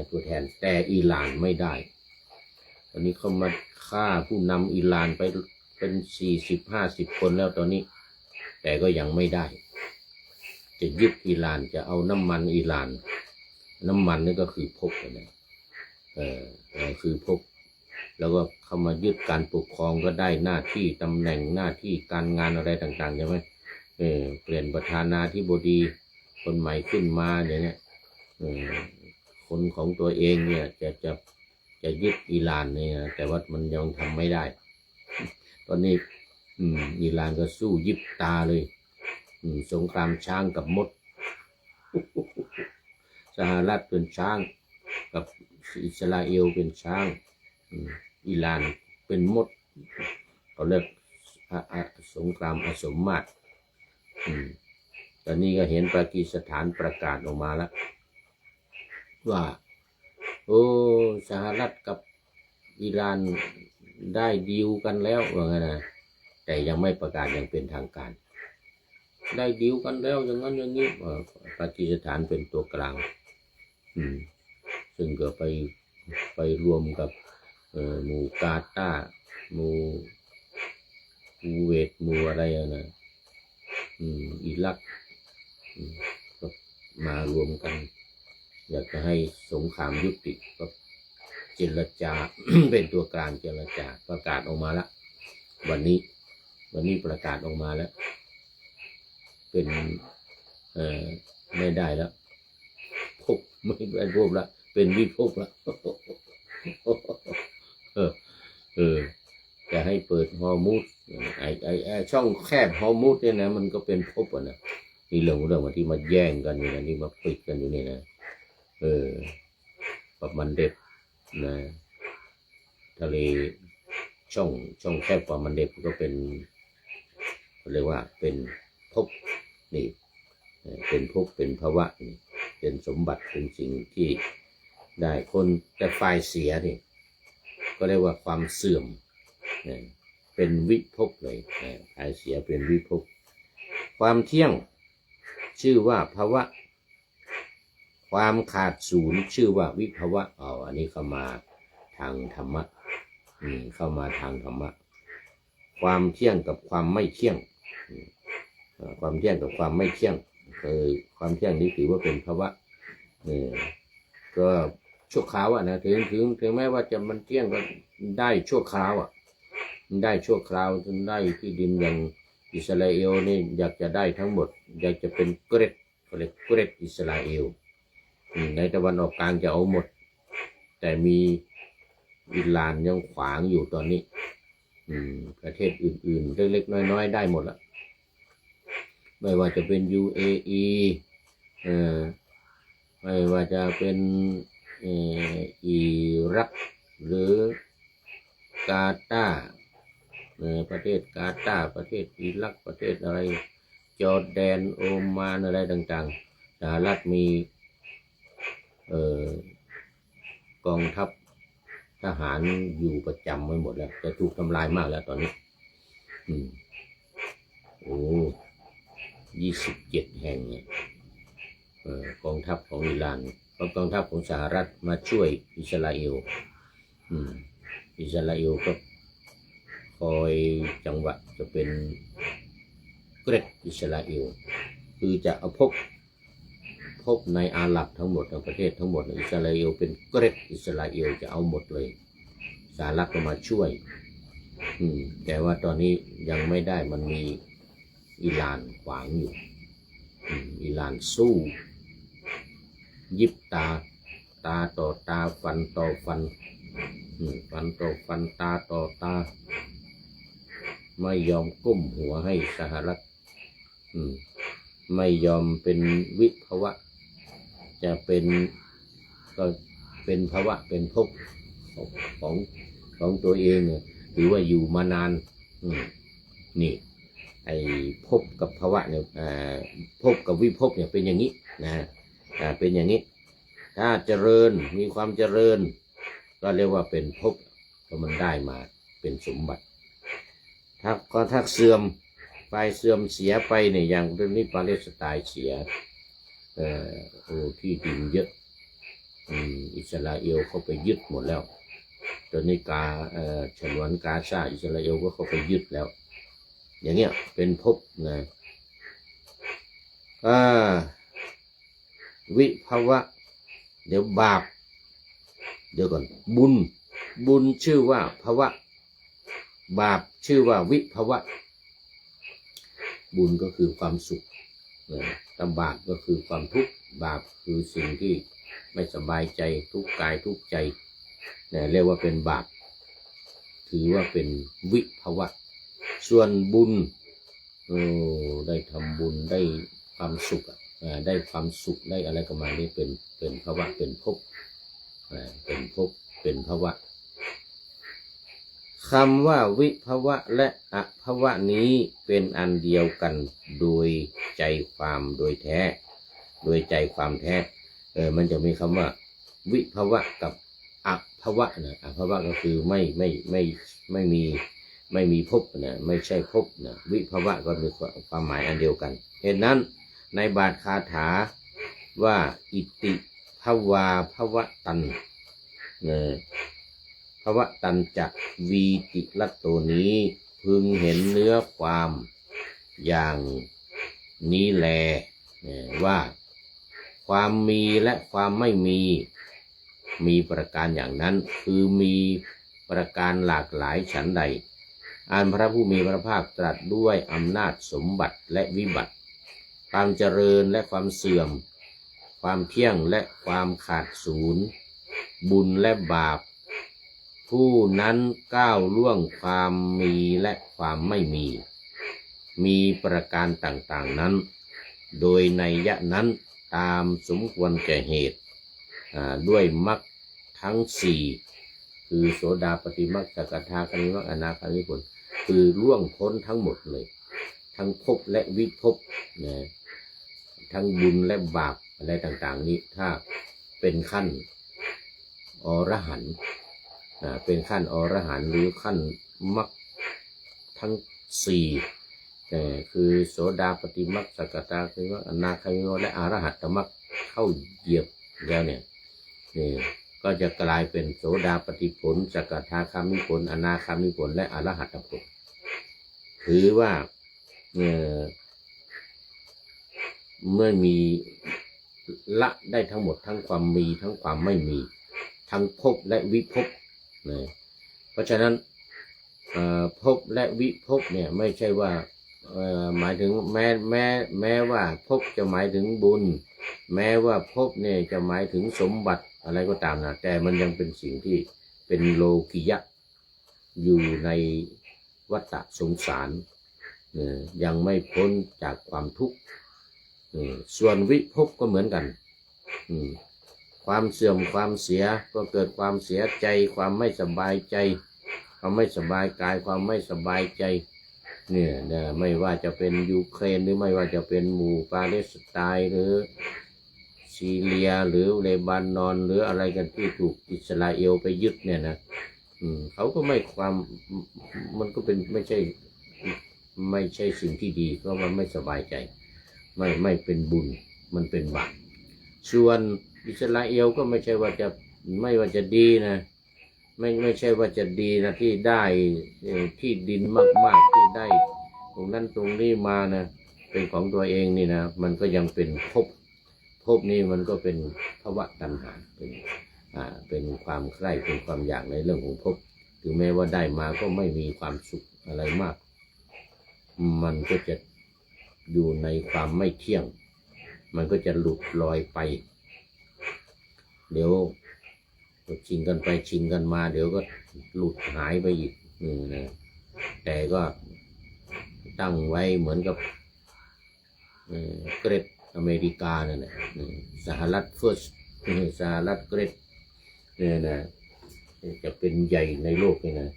ตัวแทนแต่อิหร่านไม่ได้ตอนนี้เขามาฆ่าผู้นำอิหร่านไปเป็น40-50 คนแล้วตอนนี้แต่ก็ยังไม่ได้จะยึดอิหร่านจะเอาน้ำมันอิหร่านน้ำมันนี่ก็คือภพนะคือภพแล้วก็เข้ามายึดการปกครองก็ได้หน้าที่ตำแหน่งหน้าที่การงานอะไรต่างๆใช่ไหมเปลี่ยนประธานาธิบดีคนใหม่ขึ้นมาอย่างเงี้ยคนของตัวเองเนี่ยจะยึดอิหร่านเนี่ยแต่ว่ามันยังทำไม่ได้ตอนนี้อิหร่านก็สู้ยิบตาเลยสงครามช้างกับมดสหรัฐเป็นช้างกับอิสราเอลเป็นช้างอิหร่านเป็นมดเขาเรียกสงครามอสมมาตรตอนนี้ก็เห็นปากีสถานประกาศออกมาแล้วว่าสหรัฐกับอิหร่านได้ดีลกันแล้วว่าไงนะแต่ยังไม่ประกาศอย่างเป็นทางการได้ดีลกันแล้วอย่างนั้นอย่างนี้ปากีสถานเป็นตัวกลางซึ่งก็ไปรวมกับหมู่กาตาร์หมู่คูเวตหมู่อะไรนะอิรักก็มารวมกันอยากจะให้สงครามยุติก็เจรจา เป็นตัวกลางเจรจาประกาศออกมาแล้ววันนี้ประกาศออกมาแล้วเป็นไม่ได้แล้วภพไม่เป็นภพแล้วเป็นวิภพแล้วจะให้เปิดฮอร์มุสไอช่องแคบฮอร์มุสเนี่ยนะมันก็เป็นภพนะนี่เรื่องที่มาแย่งกันอยู่นะนี่มาปิดกันอยู่นี่นะประมันเด็บนะทะเลช่องแคบประมันเด็บก็เป็นเรียกว่าเป็นภพนี่เป็นภพเป็นภวะนี่เป็นสมบัติเป็นสิ่งที่ได้คนแต่ฝ่ายเสียนี่ก็เรียกว่าความเสื่อมเป็นวิภพเลยฝ่ายเสียเป็นวิภพความเที่ยงชื่อว่าภวะความขาดศูนย์ชื่อว่าวิภวะอันนี้เข้ามาทางธรรมะเข้ามาทางธรรมะความเที่ยงกับความไม่เที่ยงความเที่ยงกับความไม่เที่ยงความเที่ยงนี้ถือว่าเป็นภวะก็ชั่วคราวนะถึงแม้ว่าจะมันเที่ยงก็ได้ชั่วคราวได้ชั่วคราวจนได้ที่ดินอย่างอิสราเอลนี่อยากจะได้ทั้งหมดอยากจะเป็นเกรดเขาเรียกเกรดอิสราเอลในตะวันออกกลางจะเอาหมดแต่มีอิหร่านยังขวางอยู่ตอนนี้ประเทศอื่นๆเล็กๆน้อยๆได้หมดละไม่ว่าจะเป็น UAE ไม่ว่าจะเป็นอิรักหรือกาตาร์ประเทศกาตาร์ประเทศอิรักประเทศอะไรจอร์แดนโอมานอะไรต่างๆสหรัฐมีกองทัพทหารอยู่ประจำไว้หมดแล้วจะถูกทำลายมากแล้วตอนนี้27 แห่งเนี่ยกองทัพของอิหร่านกองทัพของสหรัฐมาช่วยอิสราเอลอิสราเอลก็คอยจังหวะจะเป็นเกรดอิสราเอลคือจะเอาพบในอาหรับทั้งหมดทั้งประเทศทั้งหมดอิสราเอลเป็นเกรดอิสราเอลจะเอาหมดเลยสหรัฐก็มาช่วยแต่ว่าตอนนี้ยังไม่ได้มันมีอิหร่านขวางอยู่อิหร่านสู้ ยิบตาตาต่อตาฟันต่อฟันฟันต่อฟันตาต่อตาไม่ยอมก้มหัวให้สหรัฐไม่ยอมเป็นวิภวะจะเป็นก็เป็นภวะเป็นภพของตัวเองหรือว่าอยู่มานานนี่ไอ้ภพกับภวะเนี่ยภพกับวิภพเนี่ยเป็นอย่างนี้นะเป็นอย่างนี้ถ้าเจริญมีความเจริญก็เรียกว่าเป็นภพเพราะมันได้มาเป็นสมบัติถ้าเสื่อมไปเสื่อมเสียไปเนี่ยอย่างเรื่องนี้ปาเลสไตน์เสียที่ดินเยอะอิสราเอลเขาไปยึดหมดแล้วตอนนี้ฉนวนกาซาอิสราเอลก็เขาไปยึดแล้วอย่างเงี้ยเป็นภพนะวิภวะเดี๋ยวบาปเดี๋ยวก่อนบุญชื่อว่าภวะบาปชื่อว่าวิภวะบุญก็คือความสุขแต่บาปก็คือความทุกข์บาปคือสิ่งที่ไม่สบายใจทุกข์กายทุกข์ใจเรียกว่าเป็นบาปถือว่าเป็นวิภวะส่วนบุญได้ทำบุญได้ความสุขได้ความสุขได้อะไรกันมานี่เป็นภวะเป็นภพเป็นภพเป็นภวะคำว่าวิภวะและอภวะนี้เป็นอันเดียวกันโดยใจความโดยแท้โดยใจความแท้มันจะมีคำว่าวิภวะกับอภวะนะอภวะก็คือไม่มีภพนะไม่ใช่ภพนะวิภวะก็มีความหมายอันเดียวกันเหตุนั้นในบาทคาถาว่าอิติภวาภวตันภวตันจะวีติลัตโตนี้พึงเห็นเนื้อความอย่างนี้แลว่าความมีและความไม่มีประการอย่างนั้นคือมีประการหลากหลายฉันใดอันพระผู้มีพระภาคตรัสด้วยอำนาจสมบัติและวิบัติความเจริญและความเสื่อมความเที่ยงและความขาดสูญบุญและบาปผู้นั้นก้าวล่วงความมีและความไม่มีประการต่างๆนั้นโดยนัยยะนั้นตามสมควรแก่เหตุด้วยมรรคทั้งสี่คือโสดาปัตติมรรคสกทาคามิมรรคอนาคามิผลคือล่วงพ้นทั้งหมดเลยทั้งภพและวิภพนะทั้งบุญและบาปอะไรต่างๆนี้ถ้าเป็นขั้นอรหันต์เป็นขั้นอรหันต์หรือขั้นมรรคทั้งสี่คือโสดาปัตติมรรคสกทาคามิมรรคอนาคามิมรรคและอรหัตตมรรคเข้าเหยียบแล้วเนี่ยก็จะกลายเป็นโสดาปัตติผลสกทาคามิผลอนาคามิผลและอรหัตตผลถือว่าเมื่อมีละได้ทั้งหมดทั้งความมีทั้งความไม่มีทั้งภพและวิภพเพราะฉะนั้นภพและวิภพเนี่ยไม่ใช่ว่าหมายถึงแม้ว่าภพจะหมายถึงบุญแม้ว่าภพเนี่ยจะหมายถึงสมบัติอะไรก็ตามนะแต่มันยังเป็นสิ่งที่เป็นโลกิยะอยู่ในวัฏสงสารยังไม่พ้นจากความทุกข์ส่วนวิภพก็เหมือนกันความเสื่อมความเสียก็เกิดความเสียใจความไม่สบายใจความไม่สบายกายความไม่สบายใจเนี่ยไม่ว่าจะเป็นยูเครนหรือไม่ว่าจะเป็นหมู่ปาเลสไตน์หรือซีเรียหรือเลบานอนหรืออะไรกันที่ถูกอิสราเอลไปยึดเนี่ยนะเขาก็ไม่มันก็เป็นไม่ใช่สิ่งที่ดีเพราะมันไม่สบายใจไม่เป็นบุญมันเป็นบาปส่วนอิสราเอลก็ไม่ใช่ว่าจะดีนะไม่ใช่ว่าจะดีนะที่ได้ที่ดินมากๆที่ได้ตรงนั้นตรงนี้มานะเป็นของตัวเองนี่นะมันก็ยังเป็นภพนี้มันก็เป็นภวะตัณหาเป็นความใคร่เป็นความอยากในเรื่องของภพถึงแม้ว่าได้มาก็ไม่มีความสุขอะไรมากมันก็จะอยู่ในความไม่เที่ยงมันก็จะหลุดลอยไป เดี๋ยวชิงกันไปชิงกันมาเดี๋ยวก็หลุดหายไปอีกนะแต่ก็ตั้งไว้เหมือนกับเกรดอเมริกาเนี่ยนะสหรัฐเฟิร์สสหรัฐเกรดเนี่ยนะจะเป็นใหญ่ในโลกนี่นะ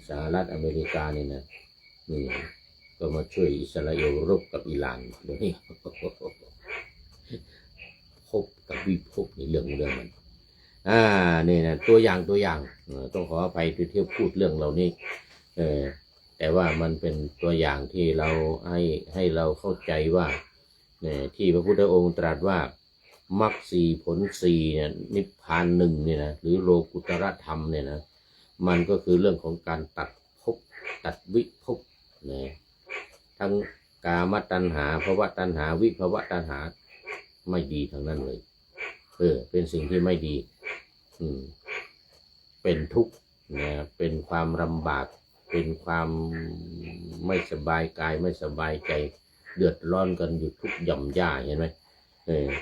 สหรัฐอเมริกาเนี่ยนะนี่ก็มาช่วยอิสราเอลรบกับอิหร่านเดี๋ยวนี้พบกับวิภพในเรื่องมันนี่นะตัวอย่างต้องขออภัยที่พูดเรื่องเหล่านี้แต่ว่ามันเป็นตัวอย่างที่เราให้เราเข้าใจว่าที่พระพุทธองค์ตรัสว่ามรรคสี่ผลสี่เนี่ยนิพพานหนึ่งเนี่ยนะหรือโลกุตรธรรมเนี่ยนะมันก็คือเรื่องของการตัดภพตัดวิภพนะทั้งกามตัณหาภวตัณหาวิภวตัณหาไม่ดีทั้งนั้นเลยเป็นสิ่งที่ไม่ดีเป็นทุกข์นะเป็นความลำบากเป็นความไม่สบายกายไม่สบายใจเดือดร้อนกันอยู่ทุกหย่อมย่าเห็นไหม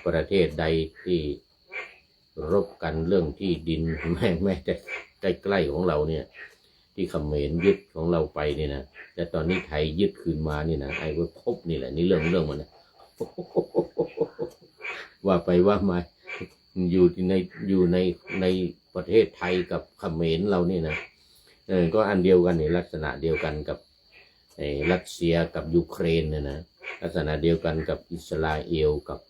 ประเทศใดที่รบกันเรื่องที่ดินแม้แต่ใกล้ๆของเราเนี่ยที่เขมรยึดของเราไปเนี่ยนะแต่ตอนนี้ไทยยึดคืนมานี่นะไอ้พบนี่แหละนี่เรื่องมันนะว่าไปว่ามาอยู่ในประเทศไทยกับเขมรเรานี่นะก็อันเดียวกันนี่ลักษณะเดียวกันกับรัสเซียกับยูเครนเนี่ยนะลักษณะเดียวกันกับอิสราเอลกับ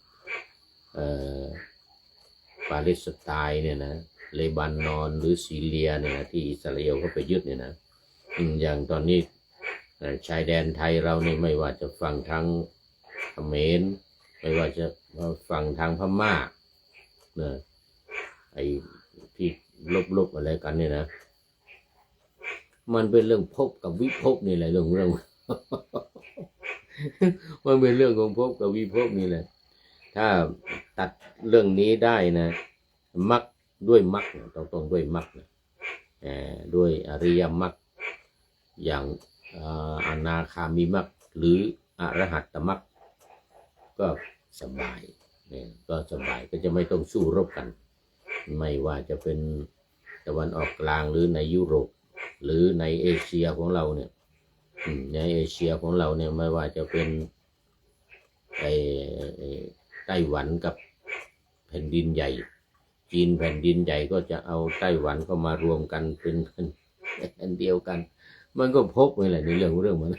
ปาเลสไตน์เนี่ยนะเลบานอนหรือซีเรียเนี่ยนะที่อิสราเอลเขาไปยึดเนี่ยนะอย่างตอนนี้ชายแดนไทยเราเนี่ยไม่ว่าจะฝั่งทางเขมรไม่ว่าจะฝั่งทางพม่านะไอ้ที่ลบอะไรกันเนี่ยนะมันเป็นเรื่องภพกับวิภพนี่แหละเรื่องมันเป็นเรื่องของภพกับวิภพนี่แหละถ้าตัดเรื่องนี้ได้นะมรรคด้วยมรรคต้องด้วยมรรคด้วยอริยมรรคอย่างอนาคามิมรรคหรืออรหัตตมรรคก็สบายก็สบายก็จะไม่ต้องสู้รบกันไม่ว่าจะเป็นตะวันออกกลางหรือในยุโรปหรือในเอเชียของเราเนี่ยในเอเชียของเราเนี่ยไม่ว่าจะเป็นไต้หวันกับแผ่นดินใหญ่จีนแผ่นดินใหญ่ก็จะเอาไต้หวันเข้ามารวมกันเป็นอันเดียวกันมันก็พบไปแหละในเรื่องมัน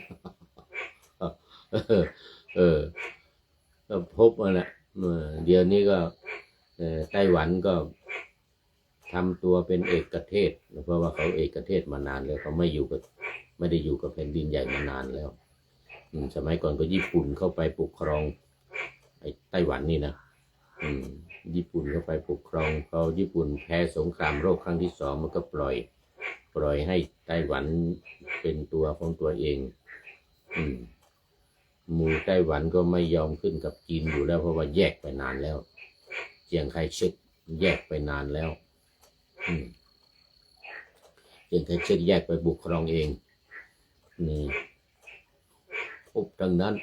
ก็พบมาแหละเดี๋ยวนี้ก็ไต้หวันก็ทำตัวเป็นเอกเทศเพราะว่าเขาเอกเทศมานานแล้วเขาไม่ได้อยู่กับแผ่นดินใหญ่มานานแล้วสมัยก่อนก็ญี่ปุ่นเข้าไปปกครองไอ้ไต้หวันนี่นะญี่ปุ่นเข้าไปปกครองพอญี่ปุ่นแพ้สงครามโลกครั้งที่2มันก็ปล่อยให้ไต้หวันเป็นตัวของตัวเองหมู่ไต้หวันก็ไม่ยอมขึ้นกับจีนอยู่แล้วเพราะว่าแยกไปนานแล้วเจียงไคเชกแยกไปนานแล้วเจียงไคเชกแยกไปปกครองเองนี่พบทั้งนั้น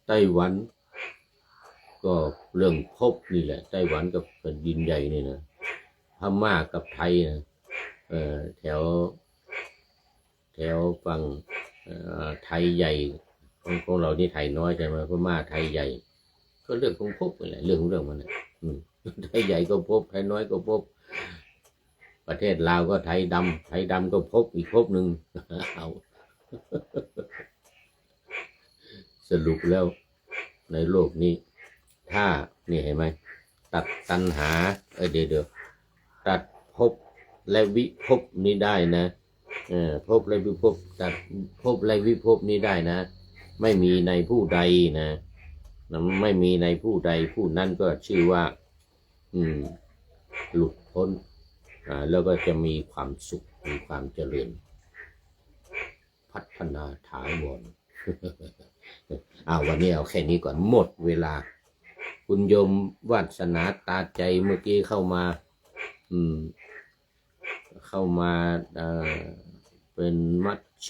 ไต้หวันก็เรื่องพบนี่แหละไต้หวันกับแผ่นดินใหญ่นี่นะพม่ากับไทยนะแถวฝั่งไทยใหญ่ของเรานี่ไทยน้อยใช่ไหมพม่าไทยใหญ่ก็เรื่องของพบนี่แหละเรื่องมันนะไทยใหญ่ก็พบไทยน้อยก็พบประเทศลาวก็ไทยดำก็พบอีกพบหนึ่งเอาสรุปแล้วในโลกนี้ถ้านี่เห็นไหมตัดตัณหาเดี๋ยวตัดภพและวิภพนี้ได้นะภพและวิภพตัดภพและวิภพนี้ได้นะไม่มีในผู้ใดนะไม่มีในผู้ใดผู้นั้นก็ชื่อว่าหลุดพ้นแล้วก็จะมีความสุขมีความเจริญพัฒนาถาวรวันนี้เอาแค่นี้ก่อนหมดเวลาคุณโยมวาสนาตาใจเมื่อกี้เข้ามาเป็นมัชเช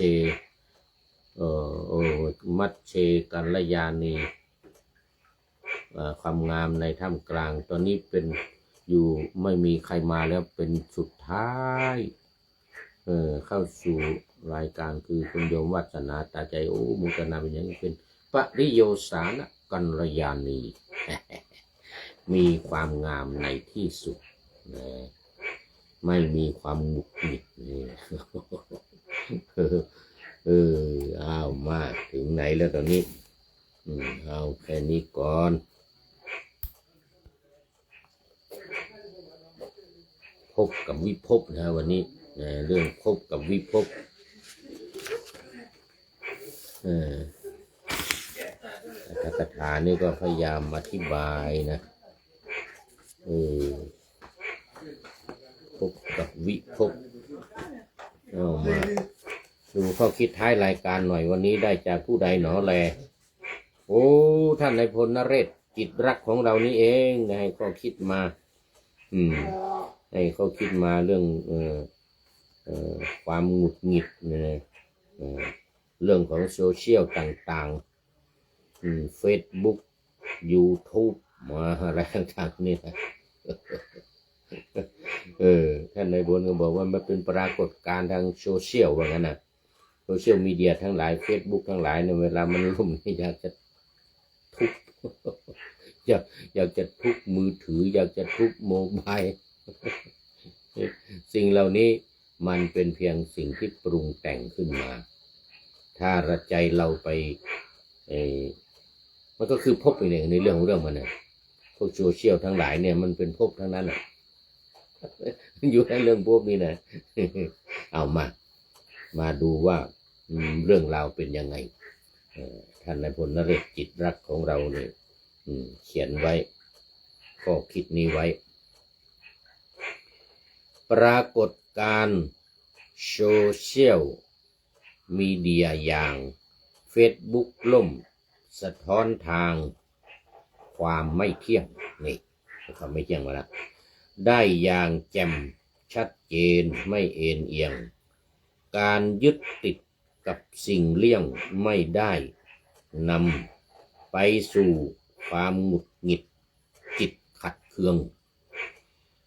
มัชเชกัลยาณี ความงามในท่ามกลางตอนนี้เป็นอยู่ไม่มีใครมาแล้วเป็นสุดท้ายเข้าสู่รายการคือคุณโยมวัฒนาตาใจโอ้มุกนาเป็นอย่างนี้เป็นปริโยสานกัลยาณี มีความงามในที่สุดนะไม่มีความหงุดหงิดนี่อ้าวมาถึงไหนแล้วตอนนี้เอาแค่นี้ก่อนพบกับวิภพนะวันนี้เรื่องพบกับวิภพอัตถกถานี่ก็พยายามอธิบายนะพบกับวิภพเอามาดูข้อคิดท้ายรายการหน่อยวันนี้ได้จากผู้ใดหนอแลโอ้ท่านนายพลนเรศจิตรักของเรานี่เองให้ข้อคิดมาให้เขาคิดมาเรื่องความหงุดหงิดเรื่องของโซเชียลต่างๆFacebook YouTube มาอะไรต่างๆนี่นะท่านนายพลก็บอกว่ามันเป็นปรากฏการณ์ทางโซเชียลว่างั้นนะโซเชียลมีเดียทั้งหลาย Facebook ทั้งหลายเนี่ยเวลามันล่มนี่อยากจะทุบ อยากจะทุบมือถืออยากจะทุบโมบาย สิ่งเหล่านี้มันเป็นเพียงสิ่งที่ปรุงแต่งขึ้นมาถ้าระใจเราไปมันก็คือภพอย่างในเรื่องมันเนี่ยพวกโซเชียลทั้งหลายเนี่ยมันเป็นภพทั้งนั้นอยู่ในเรื่องภพนี้นะเอามาดูว่าเรื่องราวเป็นยังไงท่านนายพลนเรศจิตรักของเราเนี่ยเขียนไว้ก็คิดนี้ไว้ปรากฏการณ์โซเชียลมีเดียอย่าง Facebook ล่มสะท้อนทางความไม่เที่ยงนี่ความไม่เที่ยงมาแล้วได้อย่างแจ่มชัดเจนไม่เอ็นเอียงการยึดติดกับสิ่งเลี่ยงไม่ได้นำไปสู่ความหงุดหงิดจิตขัดเคือง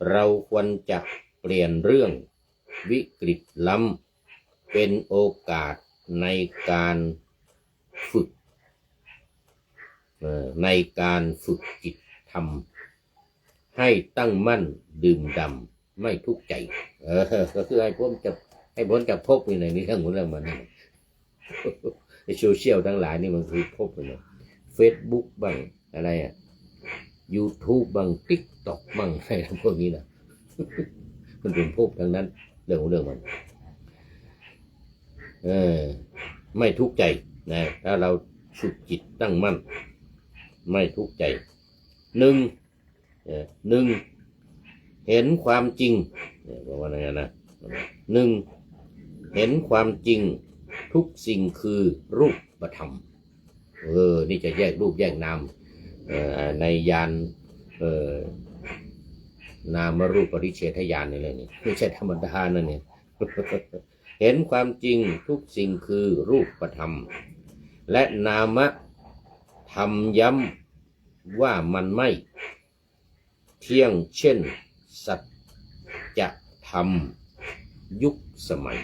เราควรจะเปลี่ยนเรื่องวิกฤตล้ำเป็นโอกาสในการฝึกจิตธรรมให้ตั้งมั่นดื่มด่ำไม่ทุกข์ใจก็คือให้พ้นจากภพนี่ในเรื่องของเรื่องมันนี่ในโซเชียลทั้งหลายนี่มันคือภพเลยFacebook บ้างอะไรYouTube บ้าง TikTok บ้างอะไรพวกนี้นะมันเป็นภพทั้งนั้นเรื่องของเรื่องมันไม่ทุกข์ใจนะถ้าเราฝึกจิตตั้งมั่นไม่ทุกข์ใจหนึ่งเห็นความจริงบอกว่าอย่างนั้นนะหนึ่งเห็นความจริงทุกสิ่งคือรูปธรรมนี่จะแยกรูปแยกนามในญาณนามรูปปริเฉทญาณนี่เลยนี่ไม่ใช่ธรรมดานั่นเนี่ยเห็นความจริงทุกสิ่งคือรูปธรรมและนามธรรมย้ำว่ามันไม่เที่ยงเช่นสัจธรรมยุคสมัย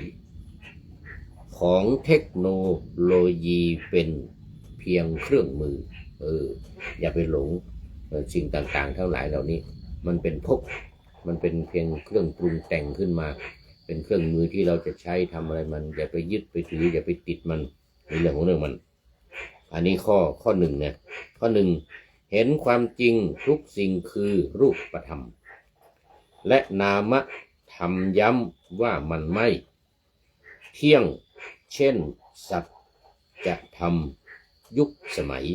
ของเทคโนโลยีเป็นเพียงเครื่องมืออย่าไปหลงสิ่งต่างๆทั้งหลายเหล่านี้มันเป็นภพมันเป็นเพียงเครื่องปรุงแต่งขึ้นมาเป็นเครื่องมือที่เราจะใช้ทำอะไรมันอย่าไปยึดไปถืออย่าไปติดมันในเรื่องของเรื่องมันอันนี้ข้อหนึ่งนะข้อหนึ่งเห็นความจริงทุกสิ่งคือรูปธรรมและนามธรรมย้ำว่ามันไม่เที่ยงเช่นสัจธรรมยุคสมัย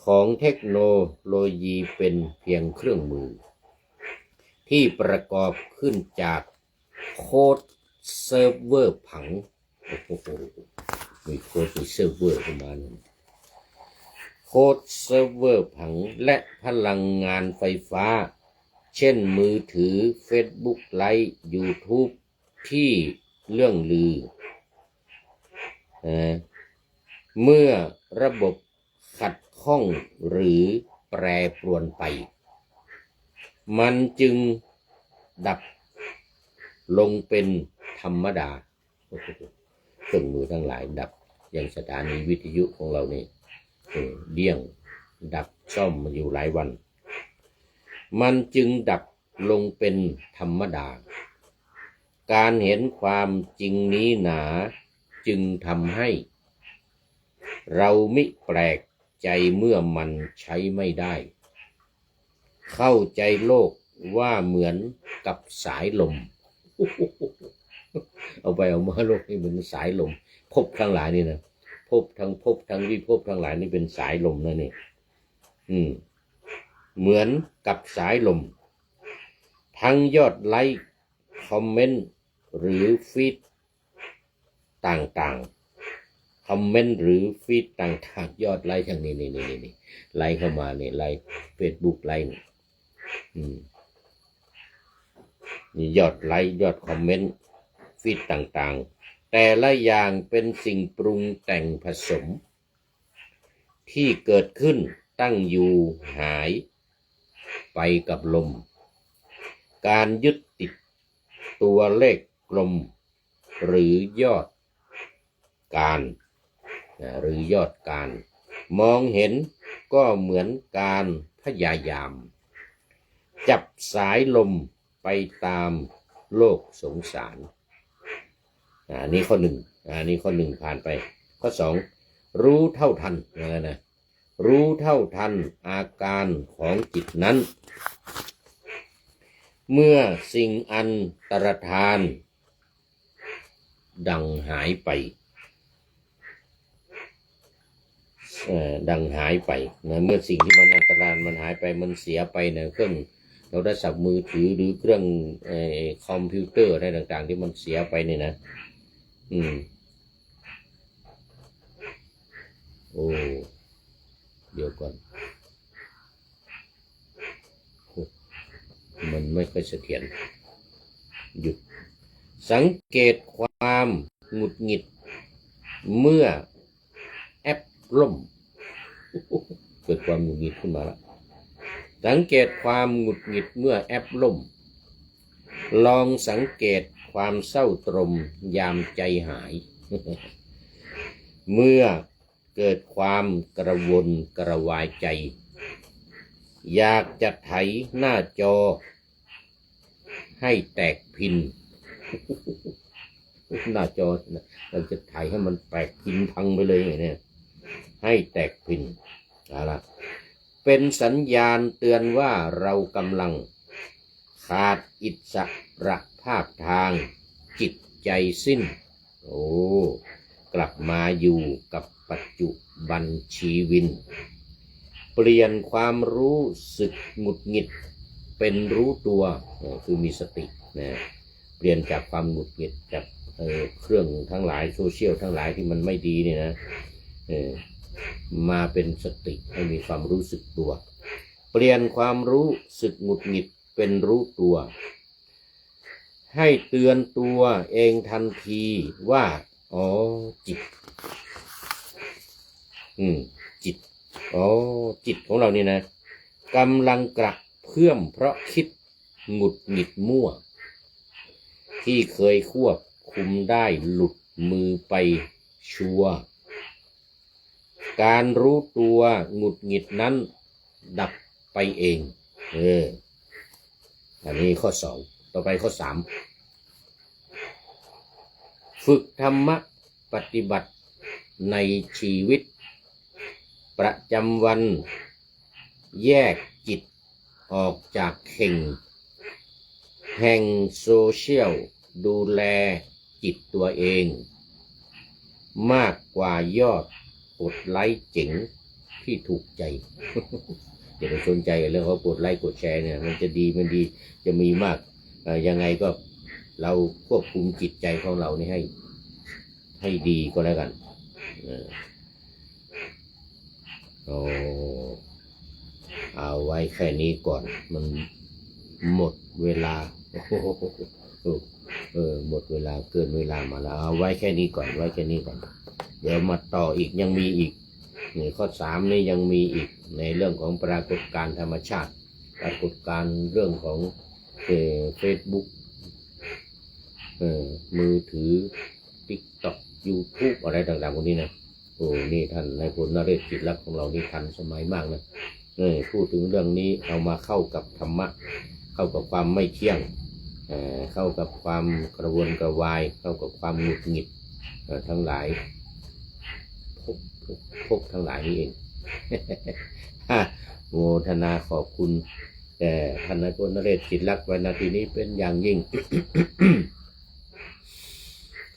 ของเทคโนโลยีเป็นเพียงเครื่องมือที่ประกอบขึ้นจากโค้ดเซิร์ฟเวอร์ผังมีโค้ดมีเซิร์ฟเวอร์ประมาณนั้นโค้ดเซิร์ฟเวอร์ผังและพลังงานไฟฟ้าเช่นมือถือ Facebook ไลฟ์ YouTube ที่เรื่องลือเมื่อระบบขัดข ข้องหรือแปรปรวนไปมันจึงดับลงเป็นธรรมดาเครื่องมือทั้งหลายดับอย่างสถานีวิทยุของเรานี่เดี่ยงดับซ่อมมาอยู่หลายวันมันจึงดับลงเป็นธรรมดาการเห็นความจริงนี้หนาจึงทำให้เรามิแปลกใจเมื่อมันใช้ไม่ได้เข้าใจโลกว่าเหมือนกับสายลม เอาไปเอามาโลกนี่เหมือนสายลมภพทั้งหลายนี่นะภพทั้งวิภพทั้งหลายนี่เป็นสายลมนะนี่เหมือนกับสายลมทั้งยอดไลค์คอมเมนต์หรือฟีดต่างๆคอมเมนต์หรือฟีดต่างๆยอดไลค์ทั้งนี้ไลค์เข้ามาเนี่ยไลค์เฟซบุ๊กไลค์นี่ยอดไลค์ยอดคอมเมนต์ฟีดต่างๆแต่ละอย่างเป็นสิ่งปรุงแต่งผสมที่เกิดขึ้นตั้งอยู่หายไปกับลมการยึดติดตัวเลขกลมหรือยอดการมองเห็นก็เหมือนการพยายามจับสายลมไปตามโลกสงสารนี่ข้อหนึ่งผ่านไปข้อสองรู้เท่าทันนะรู้เท่าทันอาการของจิตนั้นเมื่อสิ่งอันตรธานดังหายไปนะเมื่อสิ่งที่มันอันตรธานมันหายไปมันเสียไปนะเครื่องโทรศัพท์มือถือหรือเครื่องคอมพิวเตอร์อะไรต่างๆที่มันเสียไปเนี่ยนะโอ้เดี๋ยวก่อนมันไม่ค่อยเสถียรหยุดสังเกตความหงุดหงิดเมื่อแอปล่มเกิดความหงุดหงิดขึ้นมาแล้วสังเกตความหงุดหงิดเมื่อแอปล่มลองสังเกตความเศร้าตรมยามใจหาย เมื่อเกิดความกระวนกระวายใจอยากจะไถหน้าจอให้แตกพิน หน้าจอเราจะไถให้มันแตกพินพังไปเลยเนี่ยให้แตกพินอะไรเป็นสัญญาณเตือนว่าเรากำลังขาดอิสระภาพทางจิตใจสิ้นกลับมาอยู่กับปัจจุบันชีวิตเปลี่ยนความรู้สึกหงุดหงิดเป็นรู้ตัวคือมีสตินะเปลี่ยนจากความหงุดหงิดจากเครื่องทั้งหลายโซเชียลทั้งหลายที่มันไม่ดีเนี่ยนะมาเป็นสติให้มีความรู้สึกตัวเปลี่ยนความรู้สึกหงุดหงิดเป็นรู้ตัวให้เตือนตัวเองทันทีว่าจิตจิตของเรานี่นะกำลังกระเพื่อมเพราะคิดหงุดหงิดมั่วที่เคยควบคุมได้หลุดมือไปชัวร์การรู้ตัวหงุดหงิดนั้นดับไปเองอันนี้ข้อสองต่อไปข้อสามฝึกธรรมะปฏิบัติในชีวิตประจำวันแยกจิตออกจากเข่งแห่งโซเชียลดูแลจิตตัวเองมากกว่ายอดกดไลค์เจ๋งที่ถูกใจ อย่าไปสนใจเรื่องเขากดไลค์กดแชร์เนี่ยมันจะดีจะมีมากยังไงก็เราควบคุมจิตใจของเรานี่ให้ดีก็แล้วกันเอาไว้แค่นี้ก่อนมันหมดเวลาหมดเวลาเกินเวลามาแล้วเอาไว้แค่นี้ก่อนเดี๋ยวมาต่ออีกยังมีอีก นี่ข้อ3นี่ยังมีอีกในเรื่องของปรากฏการณ์ธรรมชาติปรากฏการณ์เรื่องของFacebook มือถือ TikTok YouTube อะไรต่างๆพวกนี้นะโอ้นี่ท่านนายพลนเรศจิตรักของเรานี่ทันสมัยมากนะพูดถึงเรื่องนี้เอามาเข้ากับธรรมะเข้ากับความไม่เที่ยงเข้ากับความกระวนกระวายเข้ากับความหงุดหงิดทั้งหลายพบทั้งหลายนี่เอง โมทนาขอบคุณแต่ท่านนายพลนเรศจิตรักไว้นาทีนี้เป็นอย่างยิ่ง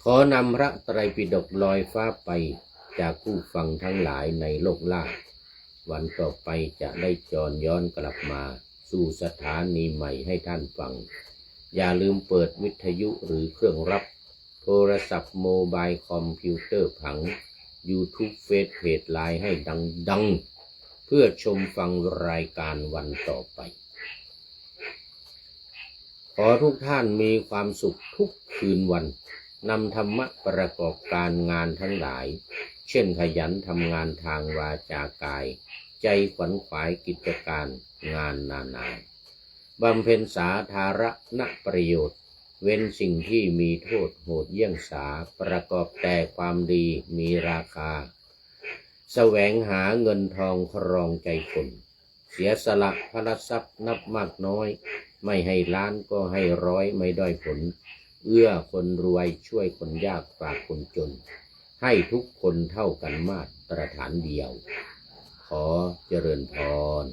ขอนำพระไตรปิฎกลอยฟ้าไปจากผู้ฟังทั้งหลายในโลกล่าวันต่อไปจะได้จรย้อนกลับมาสู่สถานีใหม่ให้ท่านฟังอย่าลืมเปิดวิทยุหรือเครื่องรับโทรศัพท์โมบายคอมพิวเตอร์ผัง YouTube เฟซเพจไลน์ให้ดังๆเพื่อชมฟังรายการวันต่อไปขอทุกท่านมีความสุขทุกคืนวันนำธรรมะประกอบการงานทั้งหลายเช่นขยันทำงานทางวาจากายใจขวัญขวายกิจการงานนานาบำเพ็ญสาธารณประโยชน์เว้นสิ่งที่มีโทษโหดเยี่ยงสาประกอบแต่ความดีมีราคาแสวงหาเงินทองครองใจคนเสียสละพระทรัพย์นับมากน้อยไม่ให้ล้านก็ให้ร้อยไม่ด้อยผลเอื้อคนรวยช่วยคนยากฝากคนจนให้ทุกคนเท่ากันมาตรฐานเดียวขอเจริญพร